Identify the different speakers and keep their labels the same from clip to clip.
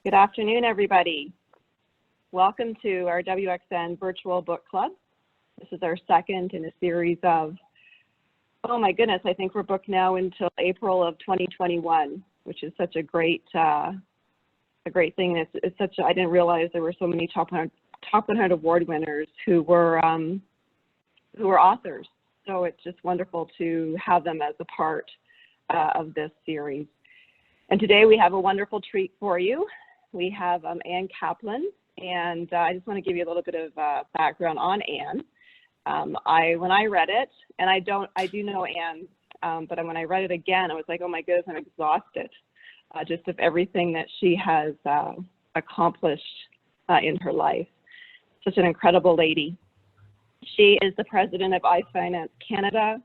Speaker 1: Good afternoon, everybody. Welcome to our WXN virtual book club. This is our second in a series of, oh my goodness, I think we're booked now until April of 2021, which is such a great thing. It's such I didn't realize there were so many top 100 award winners who were authors. So it's just wonderful to have them as a part of this series. And today we have a wonderful treat for you. We have Ann Kaplan, and I just want to give you a little bit of background on Ann. When I read it, and I do know Ann, but when I read it again, I was like, oh my goodness, I'm exhausted just of everything that she has accomplished in her life. Such an incredible lady. She is the president of iFinance Canada.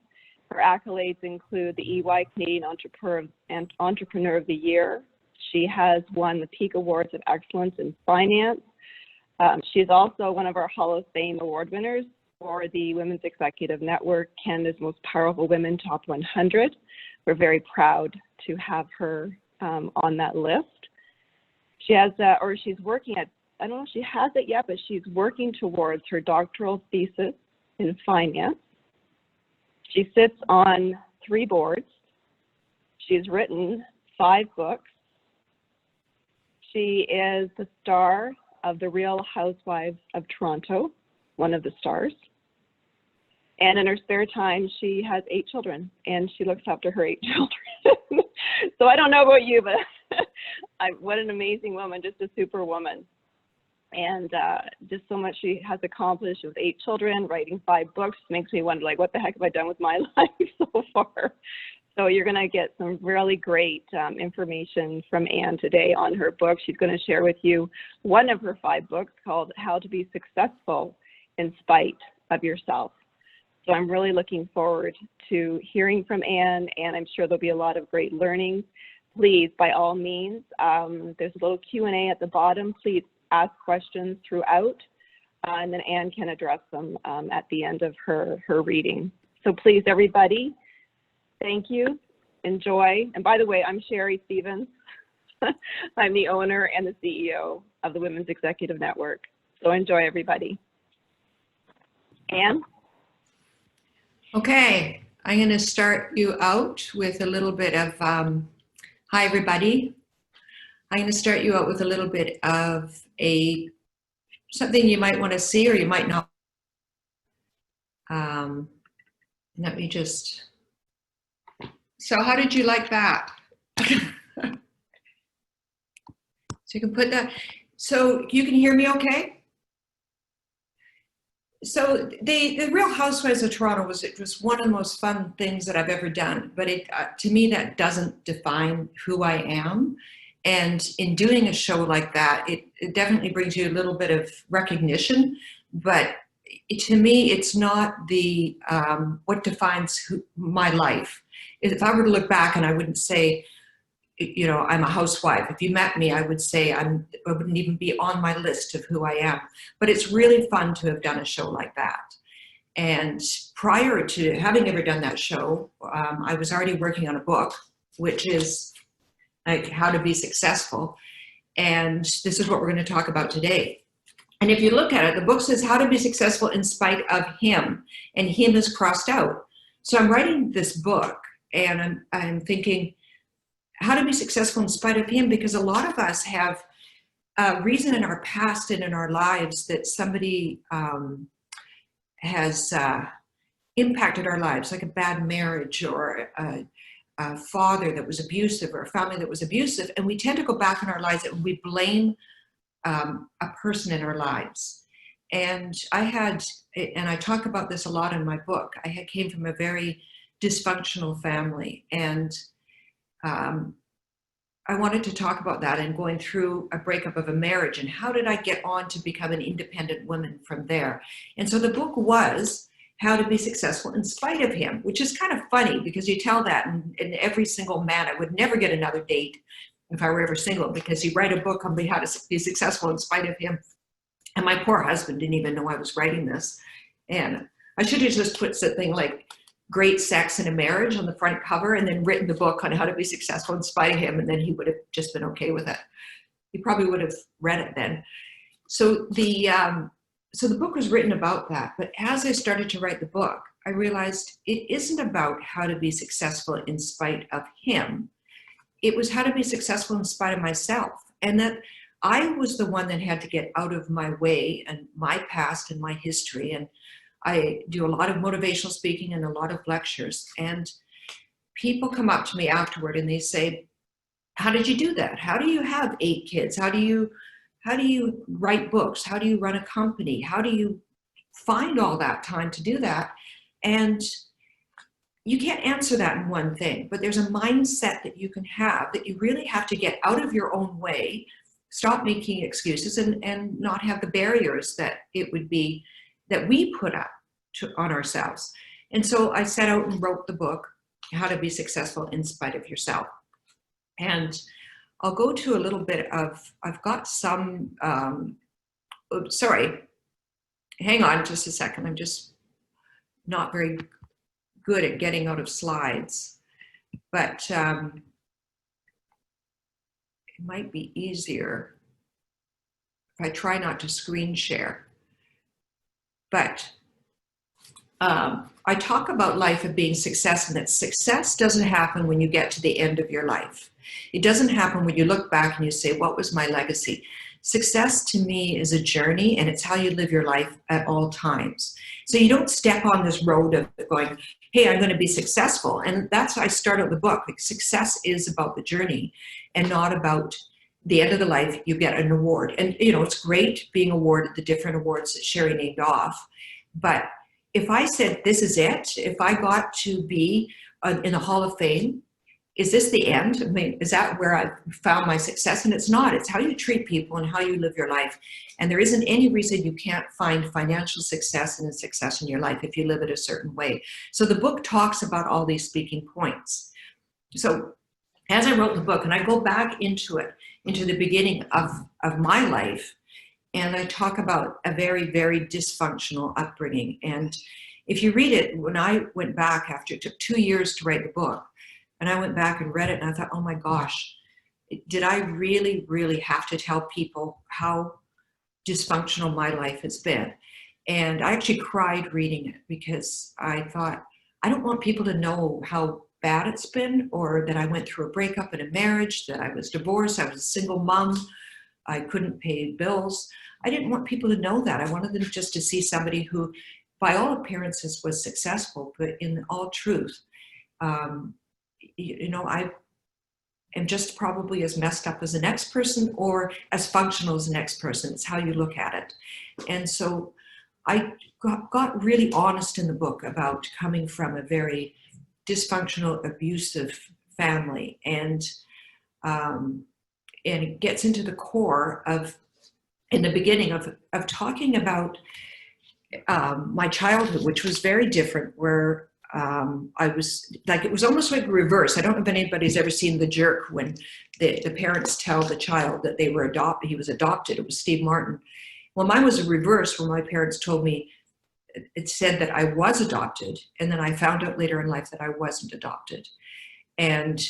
Speaker 1: Her accolades include the EY Canadian Entrepreneur of the Year. She has won the Peak Awards of Excellence in Finance. She is also one of our Hall of Fame award winners for the Women's Executive Network, Canada's Most Powerful Women Top 100. We're very proud to have her on that list. She has, or she's working at, I don't know if she has it yet, but she's working towards her doctoral thesis in finance. She sits on 3 boards. She's written 5 books. She is the star of the Real Housewives of Toronto, one of the stars. And in her spare time, she has 8 children, and she looks after her 8 children. So I don't know about you, but what an amazing woman, just a super woman. And just so much she has accomplished with 8 children, writing 5 books, makes me wonder, like, what the heck have I done with my life so far? So you're going to get some really great information from Ann today on her book. She's going to share with you one of her 5 books called How to Be Successful in Spite of Yourself. So I'm really looking forward to hearing from Ann, and I'm sure there'll be a lot of great learning. Please, by all means, there's a little Q&A at the bottom. Please ask questions throughout, and then Ann can address them at the end of her reading. So please, everybody, thank you, enjoy. And by the way, I'm Sherry Stevens. I'm the owner and the CEO of the Women's Executive Network. So enjoy, everybody. Ann?
Speaker 2: Okay, I'm going to start you out with a little bit of, hi everybody. I'm going to start you out with a little bit of something you might want to see or you might not. Let me just, so how did you like that? So you can put that, so you can hear me okay? So the Real Housewives of Toronto was one of the most fun things that I've ever done, but to me that doesn't define who I am. And in doing a show like that, it definitely brings you a little bit of recognition, but to me, it's not the what defines my life. If I were to look back and I wouldn't say, you know, I'm a housewife. If you met me, I would say I wouldn't even be on my list of who I am. But it's really fun to have done a show like that. And prior to having ever done that show, I was already working on a book, which is like How to Be Successful. And this is what we're going to talk about today. And if you look at it, the book says How to Be Successful in Spite of Him, and him is crossed out. So I'm writing this book and I'm thinking, how to be successful in spite of him, because a lot of us have a reason in our past and in our lives that somebody has impacted our lives, like a bad marriage or a father that was abusive or a family that was abusive. And we tend to go back in our lives and we blame a person in our lives. And I talk about this a lot in my book. I came from a very dysfunctional family, and I wanted to talk about that and going through a breakup of a marriage and how did I get on to become an independent woman from there. And so the book was How to Be Successful in Spite of Him, which is kind of funny because you tell that in every single man. I would never get another date if I were ever single, because you write a book on how to be successful in spite of him. And my poor husband didn't even know I was writing this. And I should have just put something like Great Sex in a Marriage on the front cover and then written the book on how to be successful in spite of him, and then he would have just been okay with it. you probably would have read it then. So the book was written about that. But as I started to write the book, I realized it isn't about how to be successful in spite of him. It was how to be successful in spite of myself. And that I was the one that had to get out of my way and my past and my history. And I do a lot of motivational speaking and a lot of lectures. And people come up to me afterward and they say, how did you do that? How do you have 8 kids? How do you write books? How do you run a company? How do you find all that time to do that? And you can't answer that in one thing, but there's a mindset that you can have that you really have to get out of your own way, stop making excuses, and not have the barriers that it would be that we put up on ourselves. And so I set out and wrote the book, How to Be Successful in Spite of Yourself. And I'll go to a little bit of, I've got some, sorry, hang on just a second. I'm just not very good at getting out of slides, but it might be easier if I try not to screen share. But I talk about life of being success, and that success doesn't happen when you get to the end of your life. It doesn't happen when you look back and you say, what was my legacy? Success to me is a journey, and it's how you live your life at all times. So you don't step on this road of going, hey, I'm going to be successful. And that's why I started the book. Like, success is about the journey and not about the end of the life, you get an award. And, you know, it's great being awarded the different awards that Sherry named off. But if I said, this is it, if I got to be in the Hall of Fame, is this the end? I mean, is that where I found my success? And it's not. It's how you treat people and how you live your life. And there isn't any reason you can't find financial success and success in your life if you live it a certain way. So the book talks about all these speaking points. So as I wrote the book, and I go back into it, into the beginning of my life, and I talk about a very, very dysfunctional upbringing. And if you read it, when I went back after, it took 2 years to write the book, and I went back and read it, and I thought, oh my gosh, did I really, really have to tell people how dysfunctional my life has been? And I actually cried reading it because I thought, I don't want people to know how bad it's been, or that I went through a breakup in a marriage, that I was divorced, I was a single mom, I couldn't pay bills. I didn't want people to know that. I wanted them just to see somebody who, by all appearances, was successful, but in all truth, you know, I am just probably as messed up as the next person or as functional as the next person. It's how you look at it. And so I got really honest in the book about coming from a very dysfunctional, abusive family. And it gets into the core of, in the beginning of talking about my childhood, which was very different, where I was like, it was almost like reverse. I don't know if anybody's ever seen The Jerk, when the parents tell the child that they were adopted, he was adopted. It was Steve Martin. Well, mine was a reverse, where my parents told me, it said that I was adopted, and then I found out later in life that I wasn't adopted, and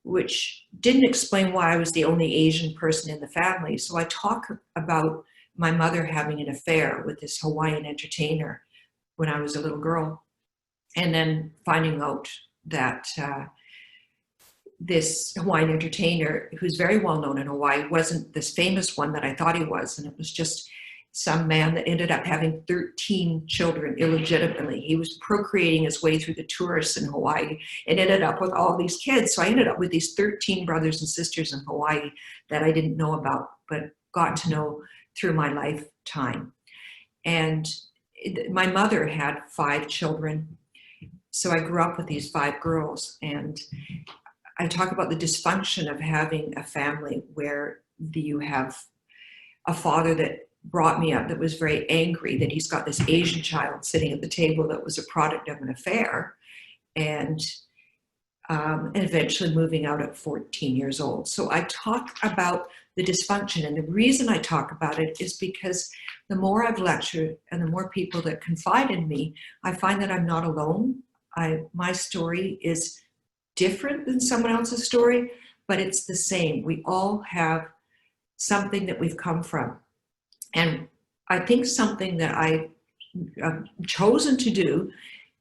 Speaker 2: which didn't explain why I was the only Asian person in the family. So I talk about my mother having an affair with this Hawaiian entertainer when I was a little girl, and then finding out that this Hawaiian entertainer, who's very well known in Hawaii, wasn't this famous one that I thought he was, and it was just some man that ended up having 13 children illegitimately. He was procreating his way through the tourists in Hawaii and ended up with all these kids. So I ended up with these 13 brothers and sisters in Hawaii that I didn't know about, but got to know through my lifetime. And my mother had 5 children. So I grew up with these 5 girls. And I talk about the dysfunction of having a family where you have a father that brought me up that was very angry that he's got this Asian child sitting at the table that was a product of an affair, and eventually moving out at 14 years old. So I talk about the dysfunction, and the reason I talk about it is because the more I've lectured and the more people that confide in me, I find that I'm not alone. My story is different than someone else's story, but it's the same. We all have something that we've come from. And I think something that I've chosen to do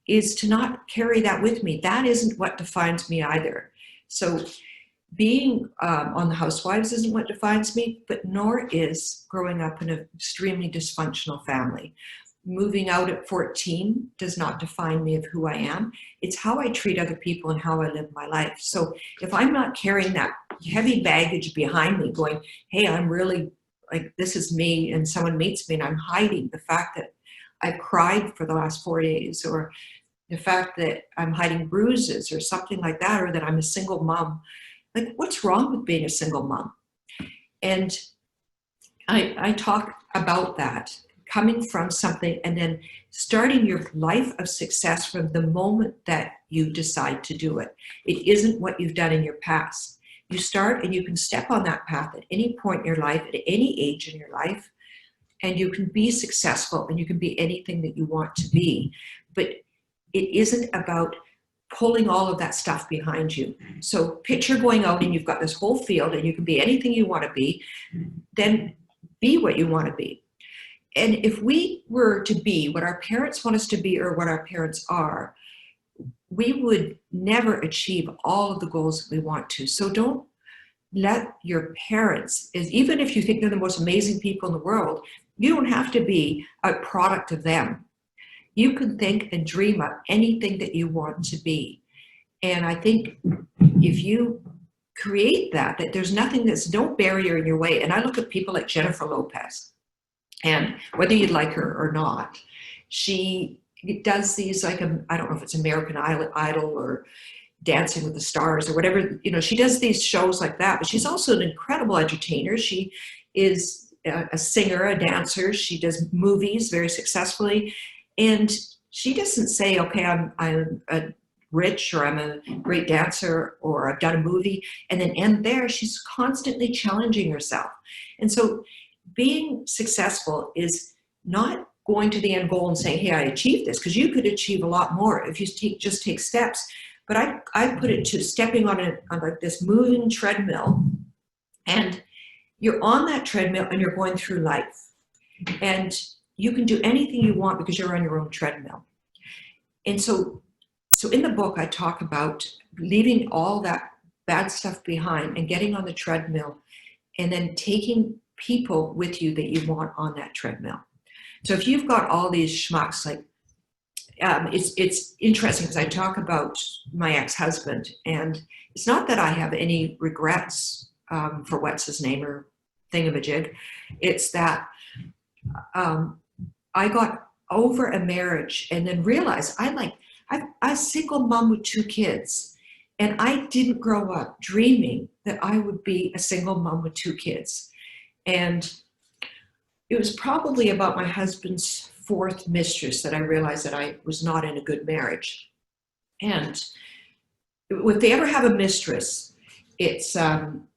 Speaker 2: is to not carry that with me. That isn't what defines me either. So being on The Housewives isn't what defines me, but nor is growing up in an extremely dysfunctional family. Moving out at 14 does not define me of who I am. It's how I treat other people and how I live my life. So if I'm not carrying that heavy baggage behind me going, hey, I'm really like, this is me, and someone meets me and I'm hiding the fact that I've cried for the last 4 days, or the fact that I'm hiding bruises or something like that, or that I'm a single mom. Like, what's wrong with being a single mom? And I talk about that, coming from something and then starting your life of success from the moment that you decide to do it. It isn't what you've done in your past. You start and you can step on that path at any point in your life, at any age in your life, and you can be successful and you can be anything that you want to be. But it isn't about pulling all of that stuff behind you. So picture going out and you've got this whole field and you can be anything you want to be, then be what you want to be. And if we were to be what our parents want us to be or what our parents are, we would never achieve all of the goals that we want to. So don't let your parents, even if you think they're the most amazing people in the world, you don't have to be a product of them. You can think and dream up anything that you want to be. And I think if you create that there's nothing, there's no barrier in your way. And I look at people like Jennifer Lopez, and whether you like her or not, she does these, like, I don't know if it's American Idol or Dancing with the Stars or whatever, you know, she does these shows like that, but she's also an incredible entertainer. She is a singer, a dancer. She does movies very successfully. And she doesn't say, okay, I'm a rich, or I'm a great dancer, or I've done a movie, and then end there. She's constantly challenging herself. And so being successful is not going to the end goal and saying, hey, I achieved this, because you could achieve a lot more if you just take steps. But I put it to stepping on like this moving treadmill, and you're on that treadmill and you're going through life. And you can do anything you want because you're on your own treadmill. And so in the book, I talk about leaving all that bad stuff behind and getting on the treadmill, and then taking people with you that you want on that treadmill. So if you've got all these schmucks, like, it's interesting because I talk about my ex-husband, and it's not that I have any regrets for what's his name or thingamajig. It's that I got over a marriage and then realized I'm a single mom with 2 kids, and I didn't grow up dreaming that I would be a single mom with 2 kids. And it was probably about my husband's 4th mistress that I realized that I was not in a good marriage. And if they ever have a mistress, it's kind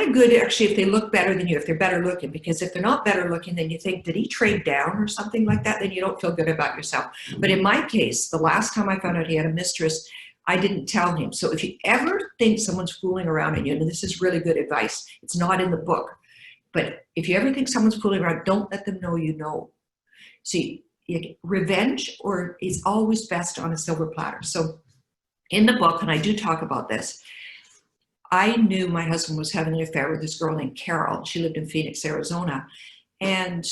Speaker 2: of good, actually, if they look better than you, if they're better looking, because if they're not better looking, then you think, did he trade down or something like that? Then you don't feel good about yourself. But in my case, the last time I found out he had a mistress, I didn't tell him. So if you ever think someone's fooling around on you, and this is really good advice, it's not in the book, but if you ever think someone's fooling around, don't let them know you know. See, revenge is always best on a silver platter. So in the book, and I do talk about this, I knew my husband was having an affair with this girl named Carol. She lived in Phoenix, Arizona. And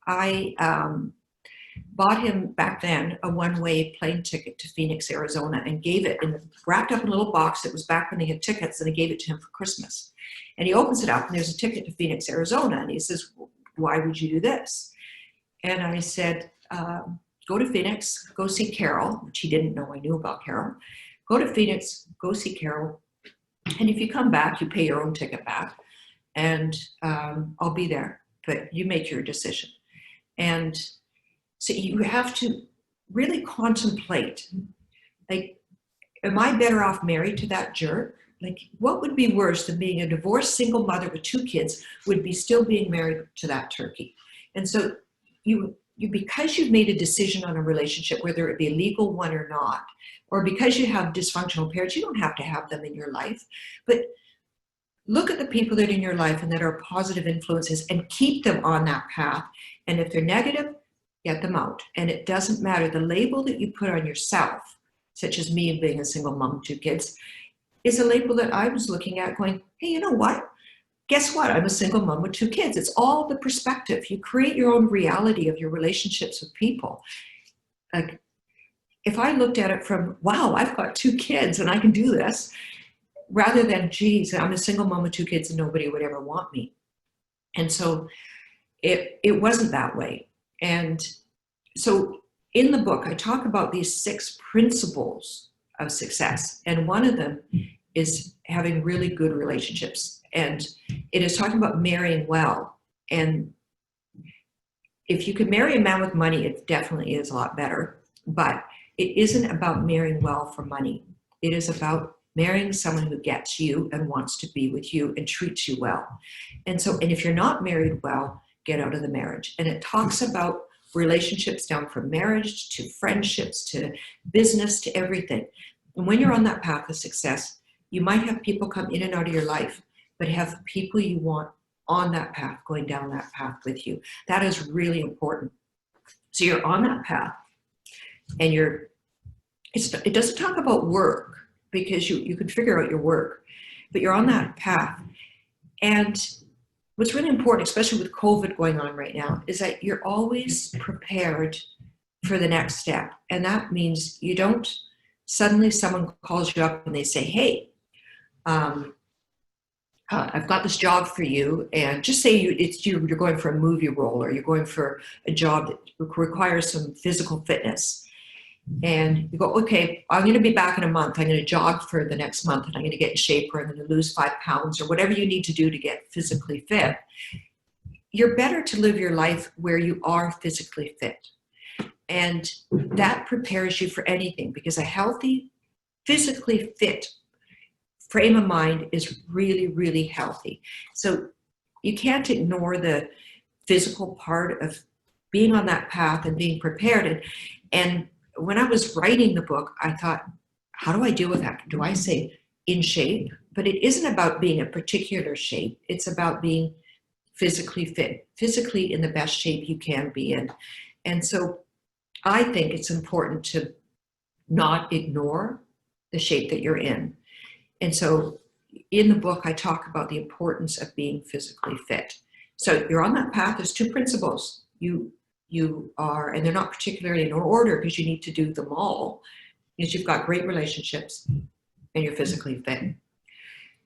Speaker 2: I bought him back then a one-way plane ticket to Phoenix, Arizona, and gave it, and wrapped up in a little box. It was back when they had tickets, and I gave it to him for Christmas. And he opens it up, and there's a ticket to Phoenix, Arizona. And he says, why would you do this? And I said, go to Phoenix, go see Carol, which he didn't know I knew about Carol. Go to Phoenix, go see Carol. And if you come back, you pay your own ticket back, and I'll be there, but you make your decision. And so you have to really contemplate, like, am I better off married to that jerk? Like, what would be worse than being a divorced single mother with 2 kids would be still being married to that turkey? And so you because you've made a decision on a relationship, whether it be a legal one or not, or because you have dysfunctional parents, you don't have to have them in your life. But look at the people that are in your life and that are positive influences and keep them on that path. And if they're negative, get them out. And it doesn't matter. The label that you put on yourself, such as me being a single mom, 2 kids, is a label that I was looking at going, hey, you know what? Guess what? I'm a single mom with 2 kids. It's all the perspective. You create your own reality of your relationships with people. Like, if I looked at it from, wow, I've got 2 kids and I can do this, rather than, geez, I'm a single mom with 2 kids and nobody would ever want me. And so it wasn't that way. And so in the book, I talk about these 6 principles of success. And one of them is having really good relationships. And it is talking about marrying well. And if you could marry a man with money, it definitely is a lot better. But it isn't about marrying well for money. It is about marrying someone who gets you and wants to be with you and treats you well. And if you're not married well, get out of the marriage. And it talks about relationships down from marriage to friendships to business to everything. And when you're on that path of success, you might have people come in and out of your life, but have people you want on that path, going down that path with you. That is really important. So you're on that path, and it doesn't talk about work, because you can figure out your work, but you're on that path. And what's really important, especially with COVID going on right now, is that you're always prepared for the next step. And that means you don't suddenly someone calls you up and they say, hey, I've got this job for you. And just say you're going for a movie role, or you're going for a job that requires some physical fitness. And you go, okay, I'm going to be back in a month. I'm going to jog for the next month, and I'm going to get in shape, or I'm going to lose 5 pounds, or whatever you need to do to get physically fit. You're better to live your life where you are physically fit. And that prepares you for anything, because a healthy, physically fit frame of mind is really, really healthy. So you can't ignore the physical part of being on that path and being prepared. And when I was writing the book, I thought, how do I deal with that? Do I say in shape? But it isn't about being a particular shape. It's about being physically fit, physically in the best shape you can be in. And so I think it's important to not ignore the shape that you're in. And so in the book, I talk about the importance of being physically fit. So you're on that path. There's 2 principles. You are, and they're not particularly in order, because you need to do them all, is you've got great relationships and you're physically fit.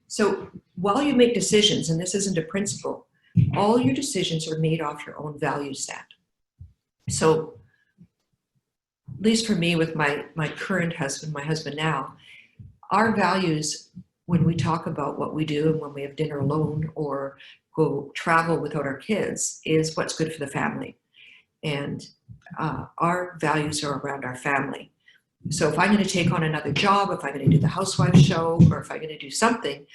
Speaker 2: So while you make decisions, and this isn't a principle, all your decisions are made off your own value set. So at least for me, with my current husband, my husband now, our values, when we talk about what we do and when we have dinner alone or go travel without our kids, is what's good for the family. And our values are around our family. So if I'm going to take on another job, if I'm going to do the housewife show, or if I'm going to do something,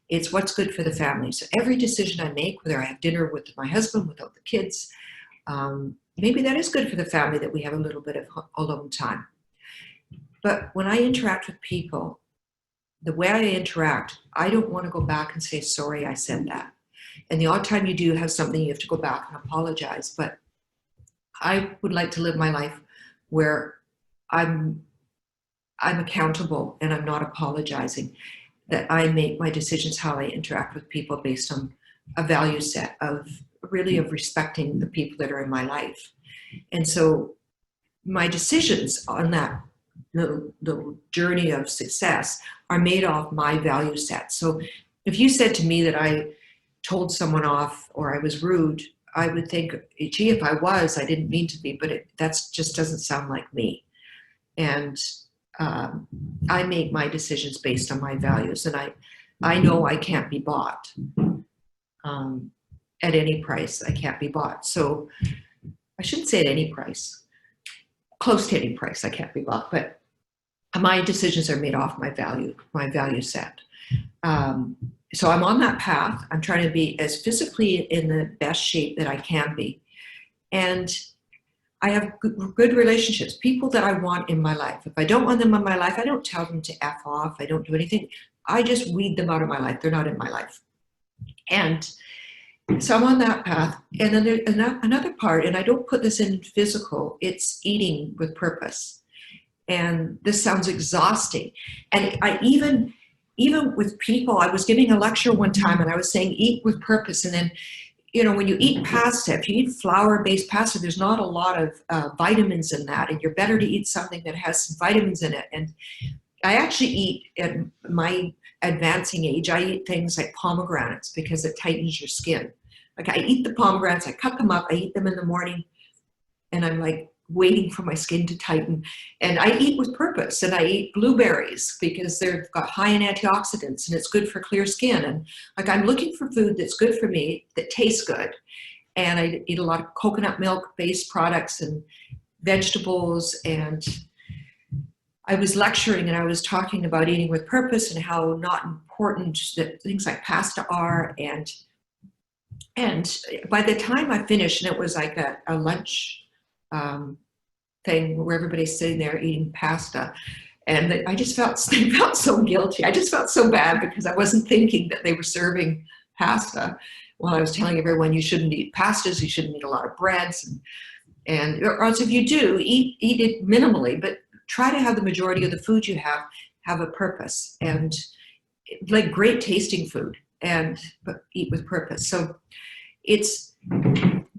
Speaker 2: it's what's good for the family. So every decision I make, whether I have dinner with my husband without the kids, maybe that is good for the family, that we have a little bit of alone time. But when I interact with people, the way I interact, I don't want to go back and say, sorry, I said that. And the odd time you do have something, you have to go back and apologize. But I would like to live my life where I'm accountable and I'm not apologizing, that I make my decisions how I interact with people based on a value set of respecting the people that are in my life. And so my decisions on that little journey of success are made off my value set. So if you said to me that I told someone off or I was rude, I would think, gee, if I was, I didn't mean to be, but that just doesn't sound like me. And I make my decisions based on my values, and I know I can't be bought at any price. I can't be bought. So I shouldn't say at any price, close to any price I can't be bought, but my decisions are made off my value set. So I'm on that path. I'm trying to be as physically in the best shape that I can be. And I have good relationships, people that I want in my life. If I don't want them in my life, I don't tell them to F off. I don't do anything. I just weed them out of my life. They're not in my life. And so I'm on that path. And then there's another part, and I don't put this in physical, it's eating with purpose. And this sounds exhausting. And I even with people, I was giving a lecture one time and I was saying eat with purpose. And then, you know, when you eat pasta, if you eat flour-based pasta, there's not a lot of vitamins in that. And you're better to eat something that has some vitamins in it. And I actually eat, at my advancing age, I eat things like pomegranates because it tightens your skin. Like I eat the pomegranates, I cut them up, I eat them in the morning, and I'm like waiting for my skin to tighten. And I eat with purpose, and I eat blueberries because they've got high in antioxidants and it's good for clear skin. And like I'm looking for food that's good for me, that tastes good. And I eat a lot of coconut milk-based products and vegetables. And I was lecturing and I was talking about eating with purpose and how not important that things like pasta are. And by the time I finished, and it was like a lunch thing where everybody's sitting there eating pasta, and I just felt so guilty. I just felt so bad because I wasn't thinking that they were serving pasta while I was telling everyone you shouldn't eat pastas, you shouldn't eat a lot of breads, and or else if you do, eat it minimally, but try to have the majority of the food you have a purpose, and like great tasting food, but eat with purpose. So it's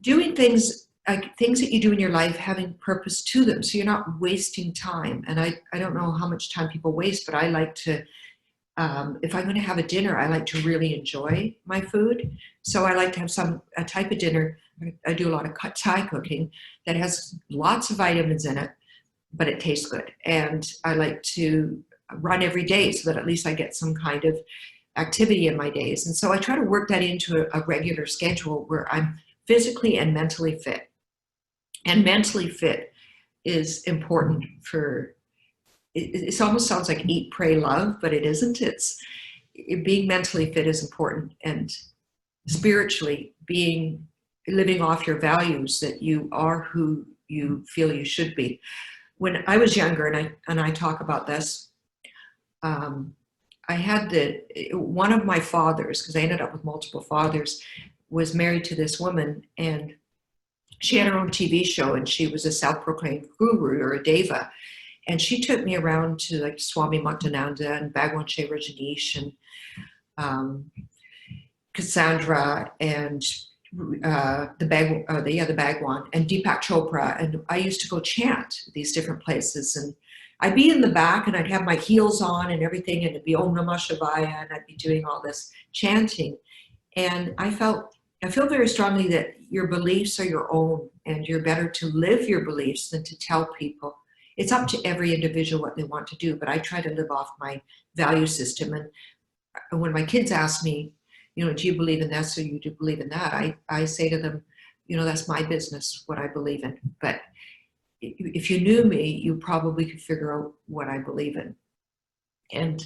Speaker 2: doing things like things that you do in your life, having purpose to them, so you're not wasting time. And I don't know how much time people waste, but I like to, if I'm going to have a dinner, I like to really enjoy my food. So I like to have a type of dinner. I do a lot of Thai cooking that has lots of vitamins in it, but it tastes good. And I like to run every day so that at least I get some kind of activity in my days. And so I try to work that into a regular schedule where I'm physically and mentally fit. And mentally fit is important for, it almost sounds like eat, pray, love, but it isn't. It's being mentally fit is important, and spiritually living off your values, that you are who you feel you should be. When I was younger, and I talk about this, I had one of my fathers, because I ended up with multiple fathers, was married to this woman, and she had her own TV show, and she was a self-proclaimed guru or a deva. And she took me around to like Swami Muktananda and Bhagwan Shri Rajneesh and Cassandra and the Bhagwan and Deepak Chopra. And I used to go chant these different places, and I'd be in the back and I'd have my heels on and everything, and it'd be Om Namah Shivaya, and I'd be doing all this chanting. And I feel very strongly that your beliefs are your own, and you're better to live your beliefs than to tell people. It's up to every individual what they want to do, but I try to live off my value system. And when my kids ask me, you know, do you believe in this or you do believe in that? I say to them, you know, that's my business, what I believe in. But if you knew me, you probably could figure out what I believe in. And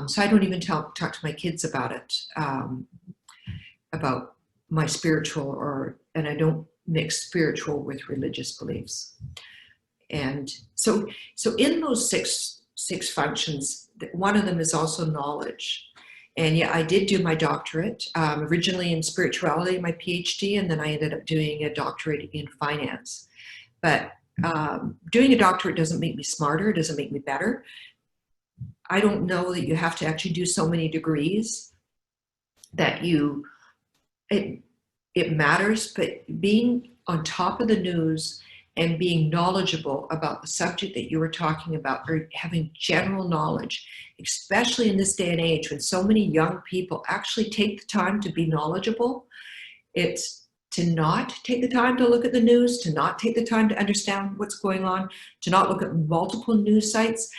Speaker 2: so I don't even talk to my kids about it, about my spiritual, and I don't mix spiritual with religious beliefs. And so in those six functions, one of them is also knowledge. And yeah, I did do my doctorate, originally in spirituality, my PhD, and then I ended up doing a doctorate in finance. But doing a doctorate doesn't make me smarter, it doesn't make me better. I don't know that you have to actually do so many degrees that it matters, but being on top of the news and being knowledgeable about the subject that you were talking about, or having general knowledge, especially in this day and age when so many young people actually take the time to be knowledgeable. It's to not take the time to look at the news, to not take the time to understand what's going on, to not look at multiple news sites.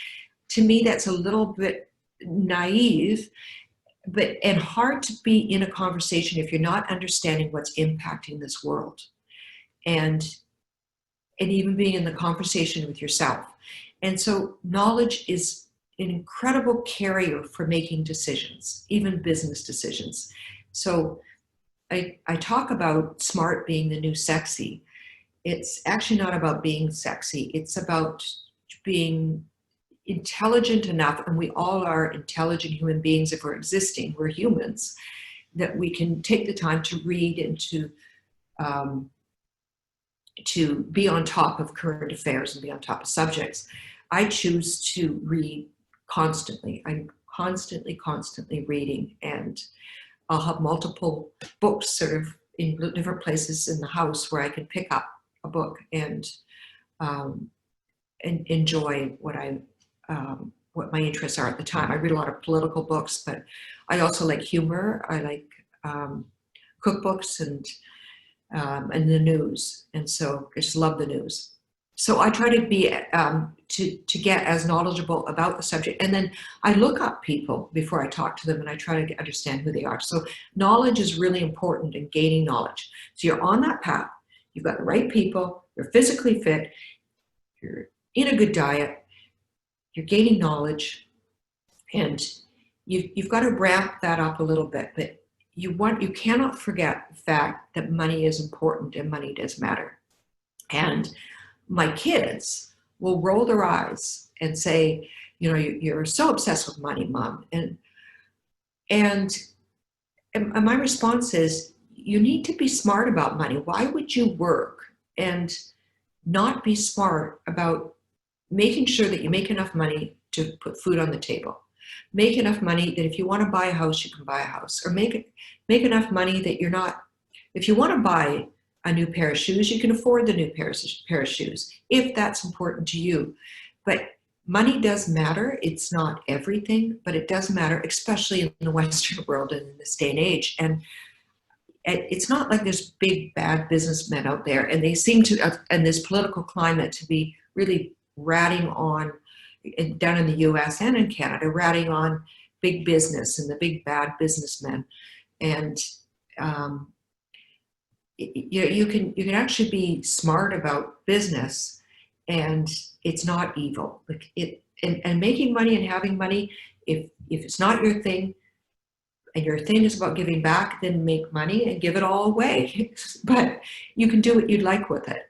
Speaker 2: To me, that's a little bit naive, and hard to be in a conversation if you're not understanding what's impacting this world, and even being in the conversation with yourself. And so knowledge is an incredible carrier for making decisions, even business decisions. So I talk about smart being the new sexy. It's actually not about being sexy. It's about being intelligent enough, and we all are intelligent human beings if we're existing, we're humans, that we can take the time to read and to be on top of current affairs and be on top of subjects. I choose to read constantly. I'm constantly reading, and I'll have multiple books sort of in different places in the house where I can pick up a book and enjoy what my interests are at the time. I read a lot of political books, but I also like humor. I like cookbooks and the news, and so I just love the news. So I try to be to get as knowledgeable about the subject, and then I look up people before I talk to them, and I try to understand who they are. So knowledge is really important in gaining knowledge. So you're on that path. You've got the right people. You're physically fit. You're in a good diet. You're gaining knowledge, and you've got to ramp that up a little bit. But you cannot forget the fact that money is important and money does matter. And my kids will roll their eyes and say, you know, you're so obsessed with money, Mom. And my response is, you need to be smart about money. Why would you work and not be smart about making sure that you make enough money to put food on the table? Make enough money that if you want to buy a house, you can buy a house. Or make enough money that if you want to buy a new pair of shoes, you can afford the new pair of shoes, if that's important to you. But money does matter. It's not everything, but it does matter, especially in the Western world and in this day and age. And it's not like there's big, bad businessmen out there, and they seem to, in this political climate, to be really ratting on, down in the US and in Canada, ratting on big business and the big, bad businessmen. And you can actually be smart about business, and it's not evil. Like and making money and having money, if it's not your thing, and your thing is about giving back, then make money and give it all away. But you can do what you'd like with it.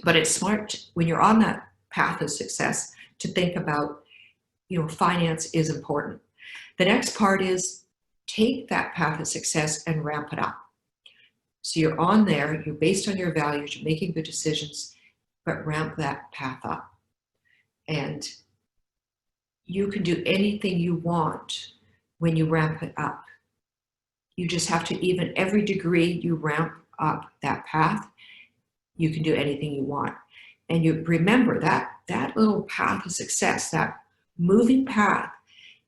Speaker 2: But it's smart when you're on that path of success to think about, you know, finance is important. The next part is take that path of success and ramp it up. So you're on there, you're based on your values, you're making good decisions, but ramp that path up. And you can do anything you want when you ramp it up. You just have to, even every degree you ramp up that path, you can do anything you want. And you remember that little path of success, that moving path,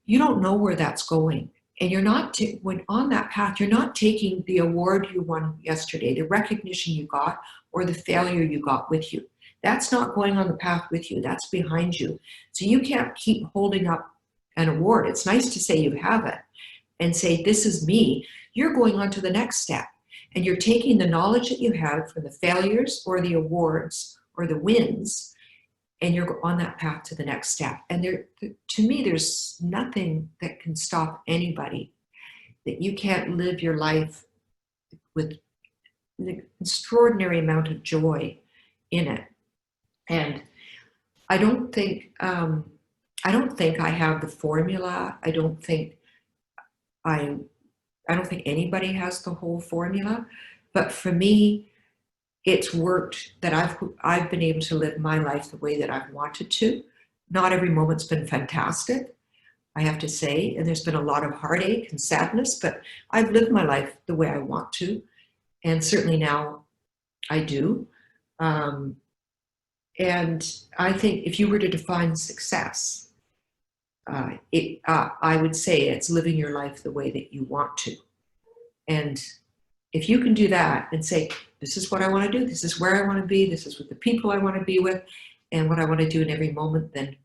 Speaker 2: you don't know where that's going. And you're not, when on that path, you're not taking the award you won yesterday, the recognition you got, or the failure you got with you. That's not going on the path with you, that's behind you. So you can't keep holding up an award. It's nice to say you have it and say, this is me. You're going on to the next step. And you're taking the knowledge that you have from the failures or the awards or the wins, and you're on that path to the next step. And to me, there's nothing that can stop anybody, that you can't live your life with an extraordinary amount of joy in it. And I don't think I have the formula. I don't think anybody has the whole formula, but for me, it's worked that I've been able to live my life the way that I've wanted to. Not every moment's been fantastic, I have to say, and there's been a lot of heartache and sadness, but I've lived my life the way I want to, and certainly now I do. And I think if you were to define success, I would say it's living your life the way that you want to. And if you can do that and say, this is what I want to do, this is where I want to be, this is with the people I want to be with, and what I want to do in every moment, then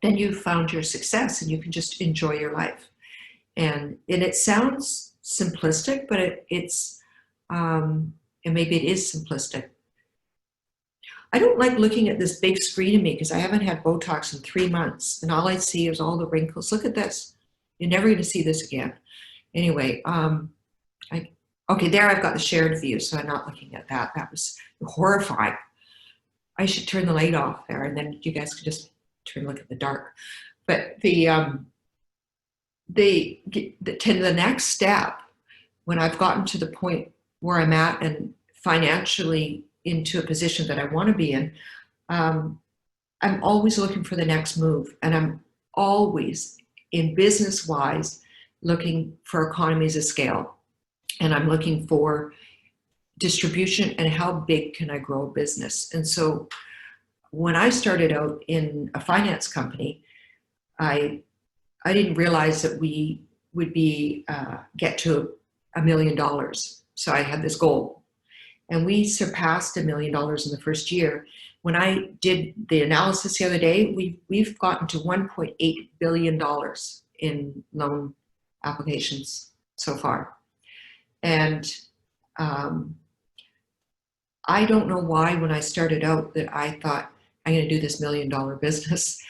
Speaker 2: you've found your success, and you can just enjoy your life. And it sounds simplistic, but it's and maybe it is simplistic. I don't like looking at this big screen of me because I haven't had Botox in 3 months, and all I see is all the wrinkles. Look at this. You're never going to see this again. Anyway, okay, there I've got the shared view, so I'm not looking at that. That was horrifying. I should turn the light off there, and then you guys could just look at the dark. But the next step when I've gotten to the point where I'm at and financially into a position that I want to be in, I'm always looking for the next move. And I'm always, in business-wise, looking for economies of scale. And I'm looking for distribution and how big can I grow a business. And so when I started out in a finance company, I didn't realize that we would be get to $1 million. So I had this goal, and we surpassed $1 million in the first year. When I did the analysis the other day, we've gotten to $1.8 billion in loan applications so far. And I don't know why when I started out that I thought I'm going to do this $1 million business.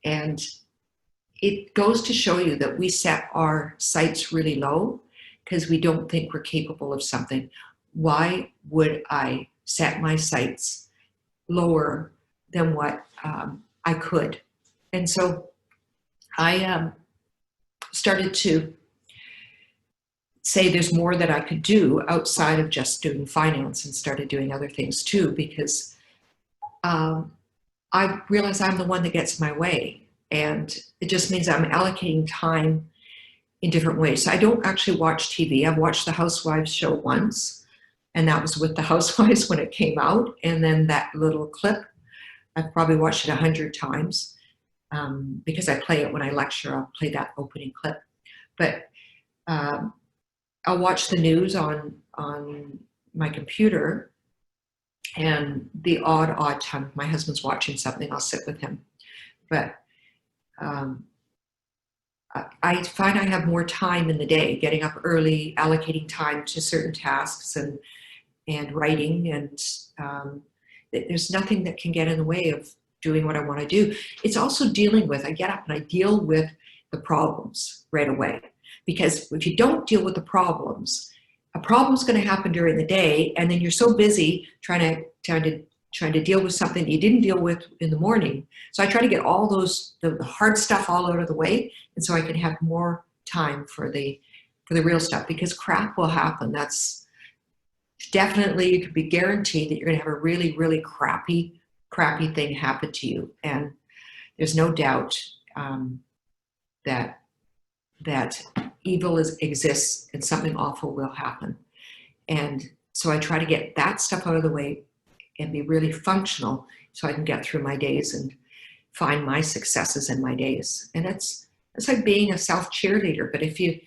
Speaker 2: And it goes to show you that we set our sights really low because we don't think we're capable of something. Why would I set my sights lower than what I could? And so I started to say there's more that I could do outside of just doing finance, and started doing other things too, because I realize I'm the one that gets in my way. And it just means I'm allocating time in different ways. So I don't actually watch TV. I've watched the Housewives show once, and that was with the Housewives when it came out. And then that little clip, I've probably watched it 100 times because I play it when I lecture. I'll play that opening clip. But I'll watch the news on my computer, and the odd time my husband's watching something, I'll sit with him. But I find I have more time in the day, getting up early, allocating time to certain tasks and writing, and there's nothing that can get in the way of doing what I want to do. It's also dealing with, I get up and I deal with the problems right away. Because if you don't deal with the problems, a problem's going to happen during the day, and then you're so busy trying to deal with something you didn't deal with in the morning. So I try to get all the hard stuff all out of the way, and so I can have more time for the real stuff, because crap will happen. That's definitely, you can be guaranteed that you're going to have a really, really crappy thing happen to you. And there's no doubt that evil exists and something awful will happen. And so I try to get that stuff out of the way and be really functional so I can get through my days and find my successes in my days. And it's like being a self-cheerleader. But if you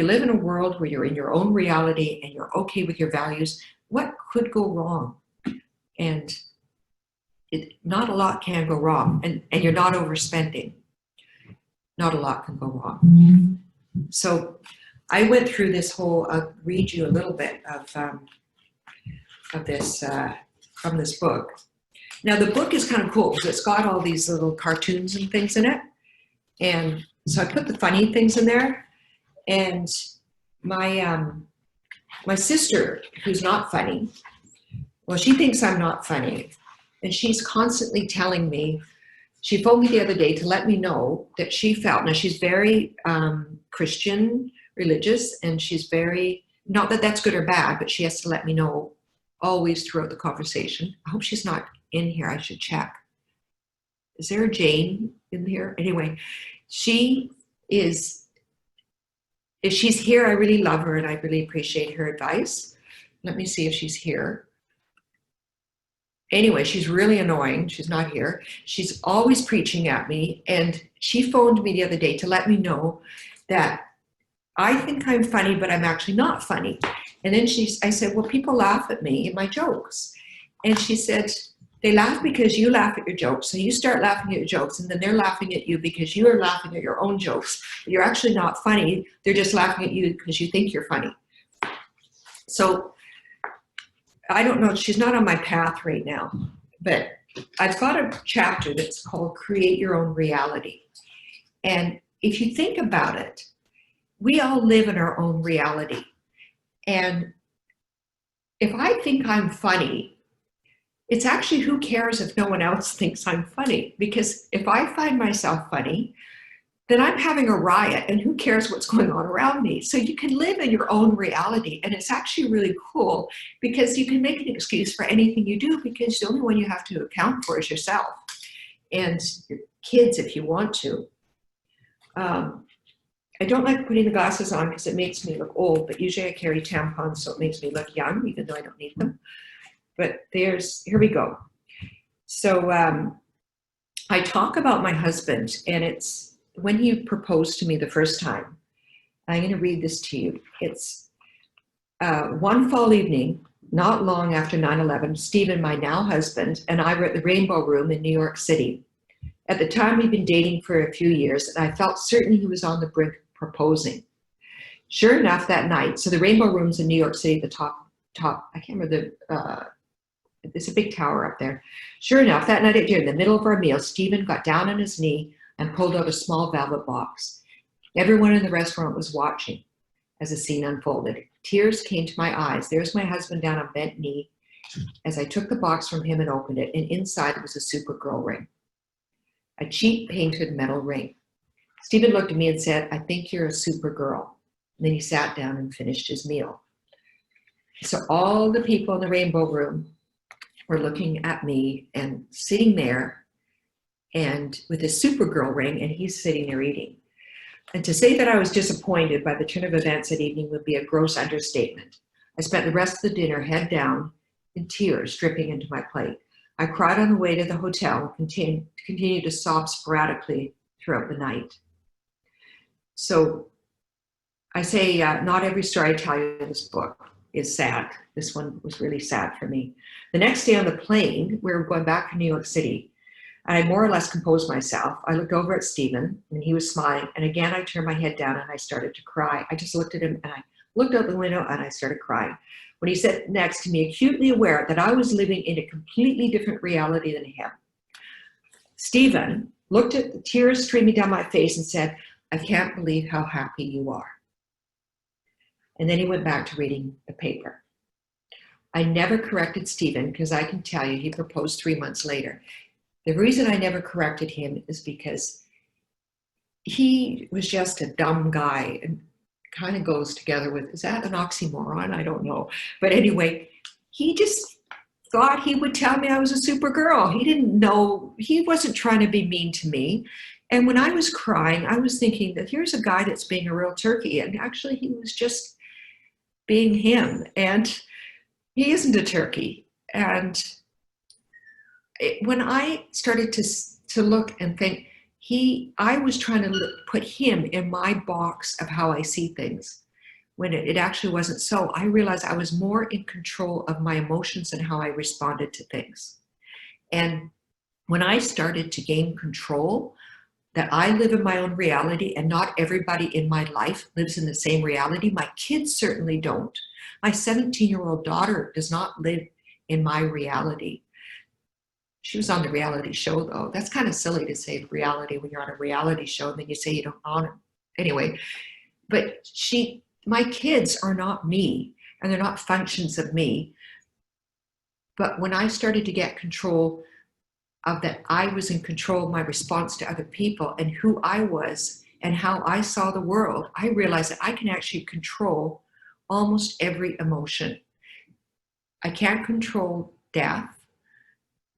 Speaker 2: live in a world where you're in your own reality and you're okay with your values, what could go wrong? And not a lot can go wrong. And you're not overspending. Not a lot can go wrong. Mm-hmm. So I went through this whole, I'll read you a little bit of this from this book. Now the book is kind of cool because it's got all these little cartoons and things in it. And so I put the funny things in there. And my sister, who's not funny, well, she thinks I'm not funny. And she's constantly telling me, she phoned me the other day to let me know that she felt, now she's very Christian, religious, and she's very, not that that's good or bad, but she has to let me know always throughout the conversation. I hope she's not in here. I should check. Is there a Jane in here? Anyway, she is, if she's here, I really love her and I really appreciate her advice. Let me see if she's here. Anyway, she's really annoying. She's not here. She's always preaching at me. And she phoned me the other day to let me know that I think I'm funny, but I'm actually not funny. And then I said, well, people laugh at me in my jokes. And she said, they laugh because you laugh at your jokes. So you start laughing at your jokes, and then they're laughing at you because you are laughing at your own jokes. But you're actually not funny. They're just laughing at you because you think you're funny. So I don't know, she's not on my path right now, but I've got a chapter that's called Create Your Own Reality. And if you think about it, we all live in our own reality. And if I think I'm funny, it's actually, who cares if no one else thinks I'm funny? Because if I find myself funny, then I'm having a riot, and who cares what's going on around me? So you can live in your own reality, and it's actually really cool because you can make an excuse for anything you do, because the only one you have to account for is yourself and your kids if you want to. I don't like putting the glasses on because it makes me look old, but usually I carry tampons, so it makes me look young, even though I don't need them. But here we go. So I talk about my husband, and it's when he proposed to me the first time. I'm going to read this to you. It's one fall evening, not long after 9/11, Stephen, my now husband, and I were at the Rainbow Room in New York City. At the time, we'd been dating for a few years, and I felt certain he was on the brink of proposing. Sure enough, that night, so the Rainbow Room's in New York City, the top, I can't remember there's a big tower up there. Sure enough, that night at dinner, in the middle of our meal, Stephen got down on his knee and pulled out a small velvet box. Everyone in the restaurant was watching as the scene unfolded. Tears came to my eyes. There's my husband down on bent knee as I took the box from him and opened it, and inside was a Supergirl ring, a cheap painted metal ring. Stephen looked at me and said, "I think you're a Supergirl." And then he sat down and finished his meal. So all the people in the Rainbow Room were looking at me and sitting there and with his Supergirl ring, and he's sitting there eating. And to say that I was disappointed by the turn of events that evening would be a gross understatement. I spent the rest of the dinner head down in tears dripping into my plate. I cried on the way to the hotel and continued to sob sporadically throughout the night. So I say not every story I tell you in this book is sad. This one was really sad for me. The next day on the plane, we were going back to New York City. I more or less composed myself. I looked over at Stephen, and he was smiling. And again, I turned my head down and I started to cry. I just looked at him and I looked out the window and I started crying. When he sat next to me, acutely aware that I was living in a completely different reality than him. Stephen looked at the tears streaming down my face and said, "I can't believe how happy you are." And then he went back to reading the paper. I never corrected Stephen because I can tell you he proposed 3 months later. The reason I never corrected him is because he was just a dumb guy, and kind of goes together with, is that an oxymoron? I don't know. But anyway, he just thought he would tell me I was a super girl. He didn't know, he wasn't trying to be mean to me. And when I was crying, I was thinking that here's a guy that's being a real turkey. And actually he was just being him. And he isn't a turkey. And when I started to look and think, I was trying to put him in my box of how I see things, when it actually wasn't so. I realized I was more in control of my emotions and how I responded to things. And when I started to gain control, that I live in my own reality and not everybody in my life lives in the same reality. My kids certainly don't. My 17-year-old daughter does not live in my reality. She was on the reality show, though. That's kind of silly to say reality when you're on a reality show and then you say you don't honor. Anyway, but my kids are not me, and they're not functions of me. But when I started to get control of that, I was in control of my response to other people and who I was and how I saw the world, I realized that I can actually control almost every emotion. I can't control death.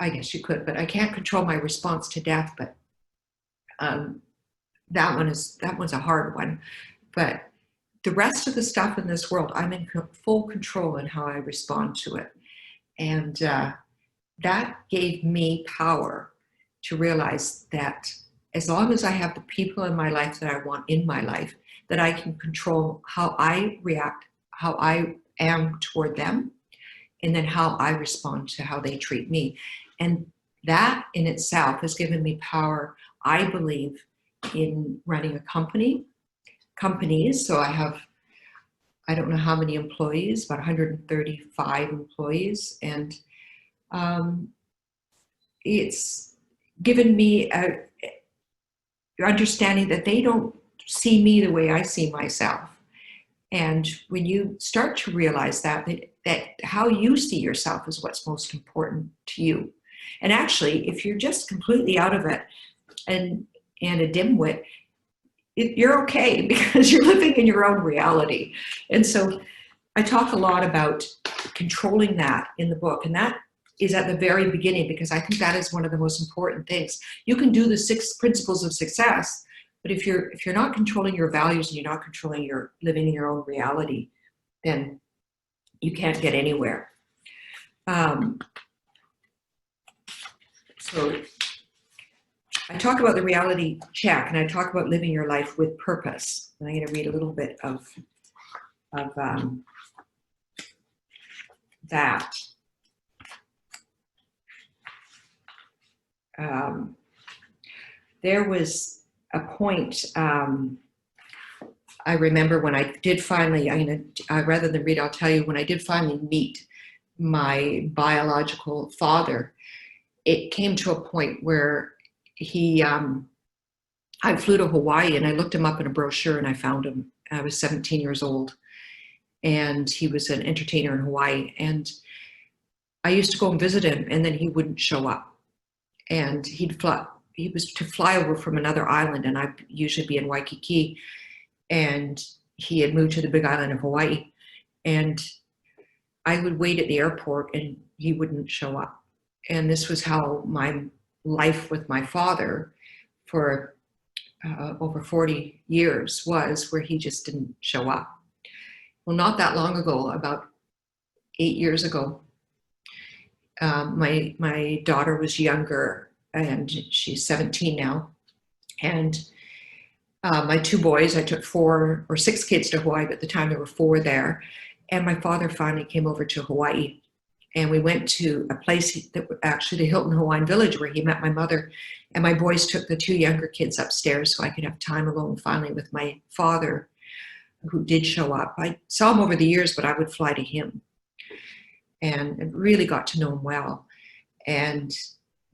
Speaker 2: I guess you could, but I can't control my response to death. But that one's a hard one. But the rest of the stuff in this world, I'm in full control in how I respond to it. And that gave me power to realize that as long as I have the people in my life that I want in my life, that I can control how I react, how I am toward them, and then how I respond to how they treat me. And that in itself has given me power, I believe, in running a companies. So I don't know how many employees, about 135 employees. And it's given me a understanding that they don't see me the way I see myself. And when you start to realize that how you see yourself is what's most important to you. And actually, if you're just completely out of it and a dimwit, you're okay because you're living in your own reality. And so I talk a lot about controlling that in the book, and that is at the very beginning, because I think that is one of the most important things. You can do the 6 principles of success, but if you're not controlling your values and you're not controlling your living in your own reality, then you can't get anywhere. So I talk about the reality check, and I talk about living your life with purpose. And I'm going to read a little bit of that. There was a point, I remember when I did finally, rather than read, I'll tell you, when I did finally meet my biological father, it came to a point where I flew to Hawaii and I looked him up in a brochure and I found him. I was 17 years old and he was an entertainer in Hawaii. And I used to go and visit him and then he wouldn't show up. And he was to fly over from another island, and I'd usually be in Waikiki, and he had moved to the big island of Hawaii. And I would wait at the airport and he wouldn't show up. And this was how my life with my father for over 40 years was, where he just didn't show up. Well, not that long ago, about 8 years ago, my daughter was younger, and she's 17 now. And my 2 boys, I took 4 or 6 kids to Hawaii, but at the time there were 4 there. And my father finally came over to Hawaii, and we went to a place that actually the Hilton Hawaiian Village, where he met my mother. And my boys took the 2 younger kids upstairs so I could have time alone finally with my father, who did show up. I saw him over the years, but I would fly to him and really got to know him well.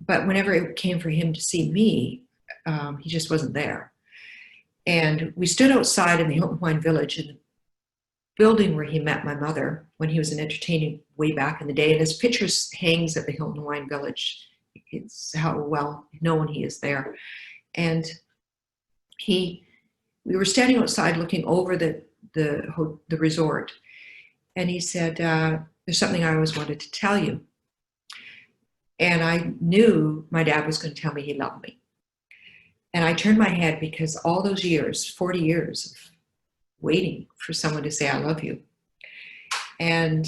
Speaker 2: But whenever it came for him to see me, he just wasn't there. And we stood outside in the Hilton Hawaiian Village, in the building where he met my mother when he was an entertainer way back in the day. And his pictures hangs at the Hilton Hawaiian Village. It's how well known he is there. And we were standing outside looking over the resort. And he said, there's something I always wanted to tell you. And I knew my dad was going to tell me he loved me. And I turned my head, because all those years, 40 years of waiting for someone to say, I love you. And